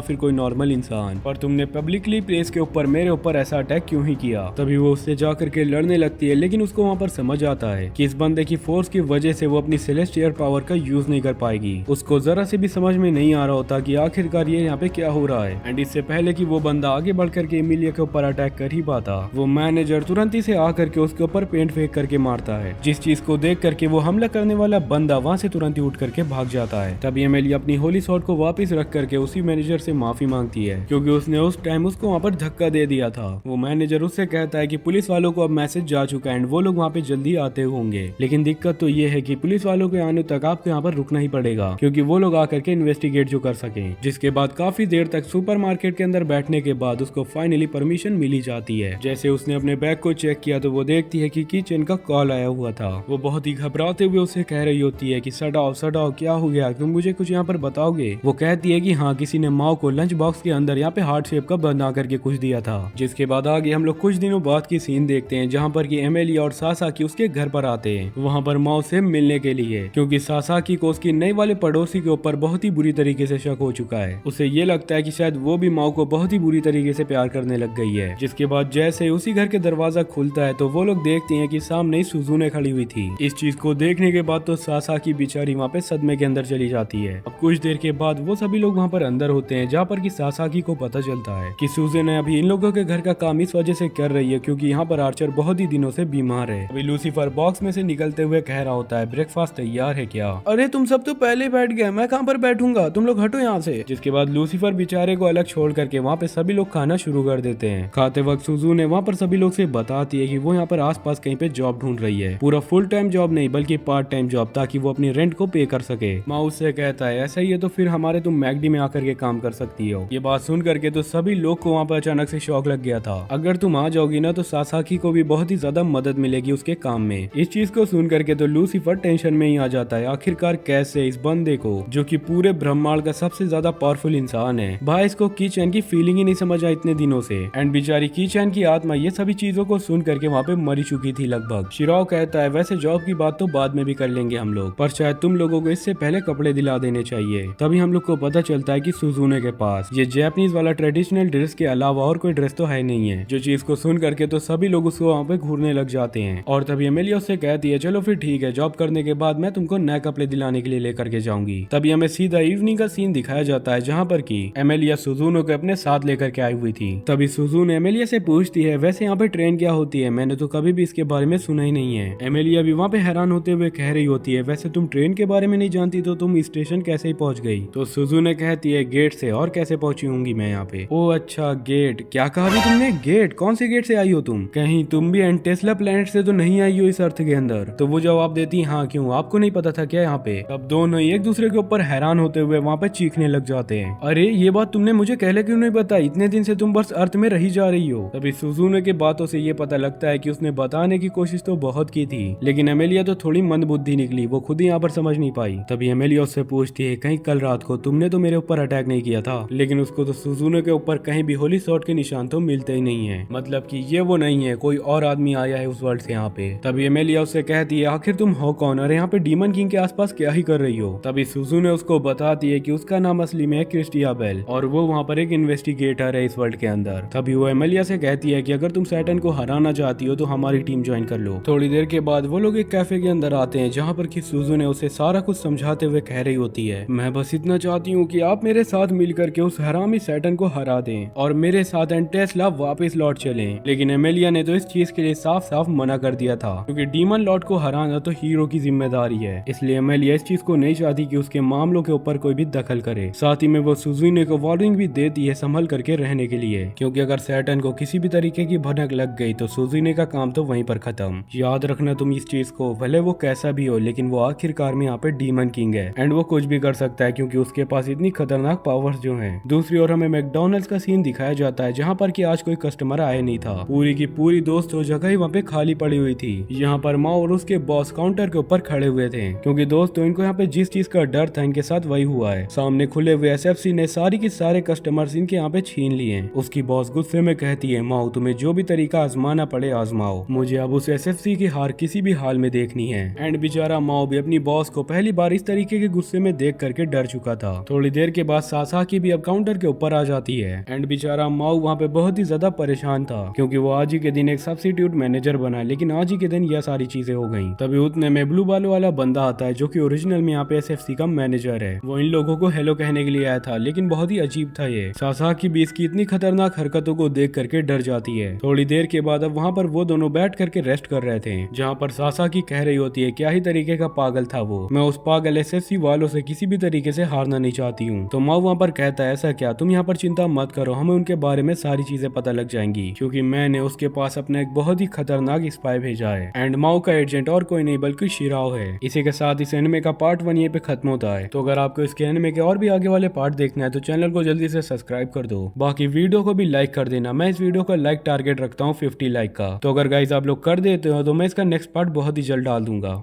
फिर कोई नॉर्मल इंसान, पर तुमने पब्लिकली प्लेस के ऊपर मेरे ऊपर ऐसा अटैक क्यों ही किया। तभी वो उससे जाकर के लड़ने लगती है, लेकिन उसको वहाँ पर समझ आता है कि इस बंदे की फोर्स की वजह से वो अपनी सेलेस्टियल पावर का यूज नहीं कर पाएगी। उसको जरा से भी समझ में नहीं आ रहा होता कि आखिरकार ये यहाँ पे क्या हो रहा है। एंड इससे पहले कि वो बंदा आगे बढ़ करके एमिलिया के ऊपर अटैक कर ही पाता, वो मैनेजर तुरंत ही से आकर के उसके ऊपर पेंट फेंक करके मारता है, जिस चीज को देख करके वो हमला करने वाला बंदा वहाँ से तुरंत ही उठ करके भाग जाता है। तभी एमिलिया अपनी होली स्वॉर्ड को वापस रख करके उसी मैनेजर से माफी मांगती है, क्योंकि उसने उस टाइम उसको वहाँ पर धक्का दे दिया था। वो मैनेजर उससे कहता है कि पुलिस वालों को अब मैसेज जा चुका है एंड वो लोग वहाँ पे जल्दी आते होंगे, लेकिन दिक्कत तो ये है कि पुलिस वालों के आने तक आपको यहाँ पर रुकना ही पड़ेगा, क्योंकि वो लोग आकर के इन्वेस्टिगेट जो कर सके। जिसके बाद काफी देर तक सुपरमार्केट के अंदर बैठने के बाद उसको फाइनली परमिशन मिली जाती है। जैसे उसने अपने बैग को चेक किया तो वो देखती है कि किचन का कॉल आया हुआ था। वो बहुत ही घबराते हुए उसे कह रही होती है कि सड़ाओ क्या हो गया, तुम मुझे कुछ यहाँ पर बताओगे। वो कहती है कि हाँ, किसी ने माओ को लंच बॉक्स के अंदर यहाँ पे हार्ट शेप का बना करके कुछ दिया था। जिसके बाद आगे हम लोग कुछ दिनों बाद की सीन देखते हैं, जहाँ पर की एमिलिया और सासाकी उसके घर पर आते हैं, वहाँ पर माओ से मिलने के लिए, क्योंकि सासाकी को उसकी नए वाले पड़ोसी के ऊपर बहुत ही बुरी तरीके से शक हो चुका है। उसे ये लगता है कि शायद वो भी माओ को बहुत ही बुरी तरीके से प्यार करने लग गई है। जिसके बाद जैसे उसी घर के दरवाजा खुलता है तो वो लोग देखते हैं कि सामने ही सुजुने खड़ी हुई थी। इस चीज को देखने के बाद तो सासाकी बेचारी वहाँ पे सदमे के अंदर चली जाती है। अब कुछ देर के बाद वो सभी लोग वहाँ पर अंदर होते हैं, जहाँ पर की सासाकी को पता चलता है कि सुजुने अभी इन लोगों के घर का काम इस वजह से कर रही है क्योंकि यहाँ पर आर्चर बहुत ही दिनों से बीमार है। अभी लूसीफर बॉक्स में से निकलते हुए कह रहा होता है, ब्रेकफास्ट तैयार है क्या? अरे तुम सब तो पहले बैठ गए, मैं कहाँ पर बैठूंगा, तुम लोग हटो यहाँ से। जिसके बाद लूसीफर बेचारे को अलग छोड़ करके वहाँ पे सभी लोग खाना शुरू कर देते हैं। खाते वक्त सुजुने वहाँ पर सभी लोग से बताती है कि वो यहाँ पर आसपास कहीं पे जॉब ढूंढ रही है, पूरा फुल टाइम जॉब नहीं बल्कि पार्ट टाइम जॉब, ताकि वो अपनी रेंट को पे कर सके। माँ उससे कहता है, ऐसा ही है तो फिर हमारे तुम मैगडी में आकर के काम कर सकती हो। ये बात सुन करके तो सभी लोग को वहाँ पर अचानक से शौक लग गया था। अगर तुम आ जाओगी ना तो सासाकी को भी बहुत ही ज्यादा मदद मिलेगी उसके काम में। इस चीज को सुन करके तो लूसीफर टेंशन में ही आ जाता है, आखिरकार कैसे इस बंदे को, जो कि पूरे ब्रह्मांड का सबसे ज्यादा पावरफुल इंसान है, भाई इसको कीचैन की फीलिंग ही नहीं समझ आई इतने दिनों से। एंड बेचारी कीचैन की आत्मा ये सभी चीजों को सुन करके वहाँ पे मरी चुकी थी लगभग। शिराओ कहता है, वैसे जॉब की बात तो बाद में भी कर लेंगे हम लोग, पर शायद तुम लोगों को इससे पहले कपड़े दिला देने चाहिए। तभी हम लोग को पता चलता है कि सुजुने के पास ये जैपनीज वाला ट्रेडिशनल ड्रेस के अलावा और कोई ड्रेस तो है नहीं है। जो चीज को सुन करके तो सभी लोग उसको वहाँ पे घूरने लग जाते हैं। और तभी एमिलिया उससे कहती है, चलो फिर ठीक है, जॉब करने के बाद मैं तुमको नए कपड़े दिलाने के लिए लेकर के जाऊंगी। तभी हमें सीधा इवनिंग का सीन दिखाया जाता है, जहाँ पर की एमिलिया सुजुनो को अपने साथ लेकर के आई हुई थी। तभी सुजुनो एमिलिया से पूछती है, वैसे यहाँ पे ट्रेन क्या होती है, मैंने तो कभी भी इसके बारे में सुना ही नहीं है। एमिलिया भी वहाँ पे हैरान होते हुए कह रही होती है, वैसे तुम ट्रेन के बारे में नहीं जानती तो तुम स्टेशन कैसे ही पहुँच गई? तो सुजुनो कहती है, गेट से, और कैसे पहुंची होंगी मैं यहाँ पे? ओ अच्छा, गेट, क्या कहा भी तुमने? गेट? कौन से गेट से आई हो तुम? कहीं तुम भी एंटेस्ला प्लेनेट से तो नहीं आई हो इस अर्थ के अंदर? तो वो जवाब देती, हाँ क्यों, आपको नहीं पता था क्या यहाँ पे? अब दोनों एक दूसरे के ऊपर हैरान होते हुए वहाँ पे चीखने लग जाते हैं, अरे ये बात तुमने मुझे पहले क्यों नहीं बताई, इतने दिन से तुम बस अर्थ में रही जा रही हो। तभी सुजुनो की बातों से ये पता लगता है कि उसने बताने की कोशिश तो बहुत की थी, लेकिन एमिलिया तो थोड़ी मंदबुद्धि निकली, वो खुद ही यहाँ पर समझ नहीं पाई। तभी एमिलिया उससे पूछती है, कहीं कल रात को तुमने तो मेरे ऊपर अटैक नहीं किया था, लेकिन उसको तो सुजुने के ऊपर कहीं भी होली शॉट के निशान तो मिलते ही नहीं है, मतलब कि ये वो नहीं है, कोई और आदमी आया है उस वर्ल्ड से यहाँ पे। तभी एमेलिया उससे कहती है आखिर तुम हो कौन और यहाँ पे डीमन किंग के आसपास क्या ही कर रही हो। तभी सुजुने उसको बताती है कि उसका नाम असली में है क्रिस्टिया बेल और वो वहाँ पर एक इन्वेस्टिगेटर है इस वर्ल्ड के अंदर। तभी वो एमेलिया से कहती है कि अगर तुम सैटर्न को हराना चाहती हो तो हमारी टीम ज्वाइन कर लो। थोड़ी देर के बाद वो लोग एक कैफे के अंदर आते हैं जहाँ पर कि सुजुने उसे सारा कुछ समझाते हुए कह रही होती है मैं बस इतना चाहती हूँ कि आप मेरे साथ मिलकर के उस हरामी सैटर्न को हरा दें और मेरे साथ एंड टेस्ला वापस लौट चलें। लेकिन एमेलिया ने तो इस चीज के लिए साफ साफ मना कर दिया था क्योंकि डीमन लॉर्ड को हराना तो हीरो की जिम्मेदारी है, इसलिए एमेलिया इस चीज को नहीं चाहती कि उसके मामलों के ऊपर कोई भी दखल करे। साथ ही में वो सुजुने को वार्निंग भी देती है संभल करके रहने के लिए, क्योंकि अगर सैटर्न को किसी भी तरीके की भनक लग गई तो सुजुने का काम तो वहीं पर खत्म। याद रखना तुम इस चीज को, भले वो कैसा भी हो लेकिन वो आखिरकार में यहाँ पे डीमन किंग है एंड वो कुछ भी कर सकता है क्योंकि उसके पास इतनी खतरनाक पावर्स जो हैं। दूसरी ओर हमें मैकडॉनल्ड्स का सीन दिखाया जाता है जहाँ पर कि आज कोई कस्टमर आया नहीं था, पूरी की पूरी दोस्तों जगह ही वहाँ पे खाली पड़ी हुई थी। यहाँ पर माँ और उसके बॉस काउंटर के ऊपर खड़े हुए थे क्योंकि दोस्तों इनको यहाँ पे जिस चीज का डर था इनके साथ वही हुआ है। सामने खुले हुए एसएफसी ने सारी की सारे कस्टमर्स इनके यहाँ पे छीन लिए। उसकी बॉस गुस्से में कहती है माओ तुम्हें जो भी तरीका आजमाना पड़े आजमाओ, मुझे अब उस एसएफसी की हार किसी भी हाल में देखनी है। एंड बेचारा माओ भी अपनी बॉस को पहली बार इस तरीके के गुस्से में देख करके डर चुका था। थोड़ी देर के बाद सासाकी भी अब काउंटर के ऊपर आ जाती है एंड बेचारा माओ वहाँ पे बहुत ही ज्यादा परेशान था क्योंकि वो आज ही के दिन एक सब्स्टिट्यूट मैनेजर बना, लेकिन आज ही के दिन यह सारी चीजें हो गई। तभी उतने में ब्लू बालों वाला बंदा आता है जो कि ओरिजिनल में यहाँ पे एसएफसी का मैनेजर है। वो इन लोगों को हेलो कहने के लिए आया था लेकिन बहुत ही अजीब था ये। सासाकी भी इसकी इतनी खतरनाक हरकतों को देख करके डर जाती है। थोड़ी देर के बाद अब वहाँ पर वो दोनों बैठ करके रेस्ट कर रहे थे जहाँ पर सासाकी कह रही होती है क्या ही तरीके का पागल था वो, मैं उस पागल एसएफसी वालों से किसी भी तरीके से हारना नहीं चाहती हूँ। तो माँ वहाँ पर कहता है ऐसा क्या, तुम यहाँ पर चिंता मत करो, हमें उनके बारे में सारी चीजें पता लग जाएंगी क्योंकि मैंने उसके पास अपना एक बहुत ही खतरनाक स्पाई भेजा है एंड माओ का एजेंट और कोई नहीं बल्कि शिराओ है। इसी के साथ इस एनिमे का पार्ट 1 यहीं पे खत्म होता है। तो अगर आपको इसके एनिमे के और भी आगे वाले पार्ट देखना है तो चैनल को जल्दी से सब्सक्राइब कर दो, बाकी वीडियो को भी लाइक कर देना। मैं इस वीडियो का लाइक टारगेट रखता हूँ 50 लाइक का, तो अगर गाइस आप लोग कर देते हो तो मैं इसका नेक्स्ट पार्ट बहुत ही जल्द डाल दूंगा।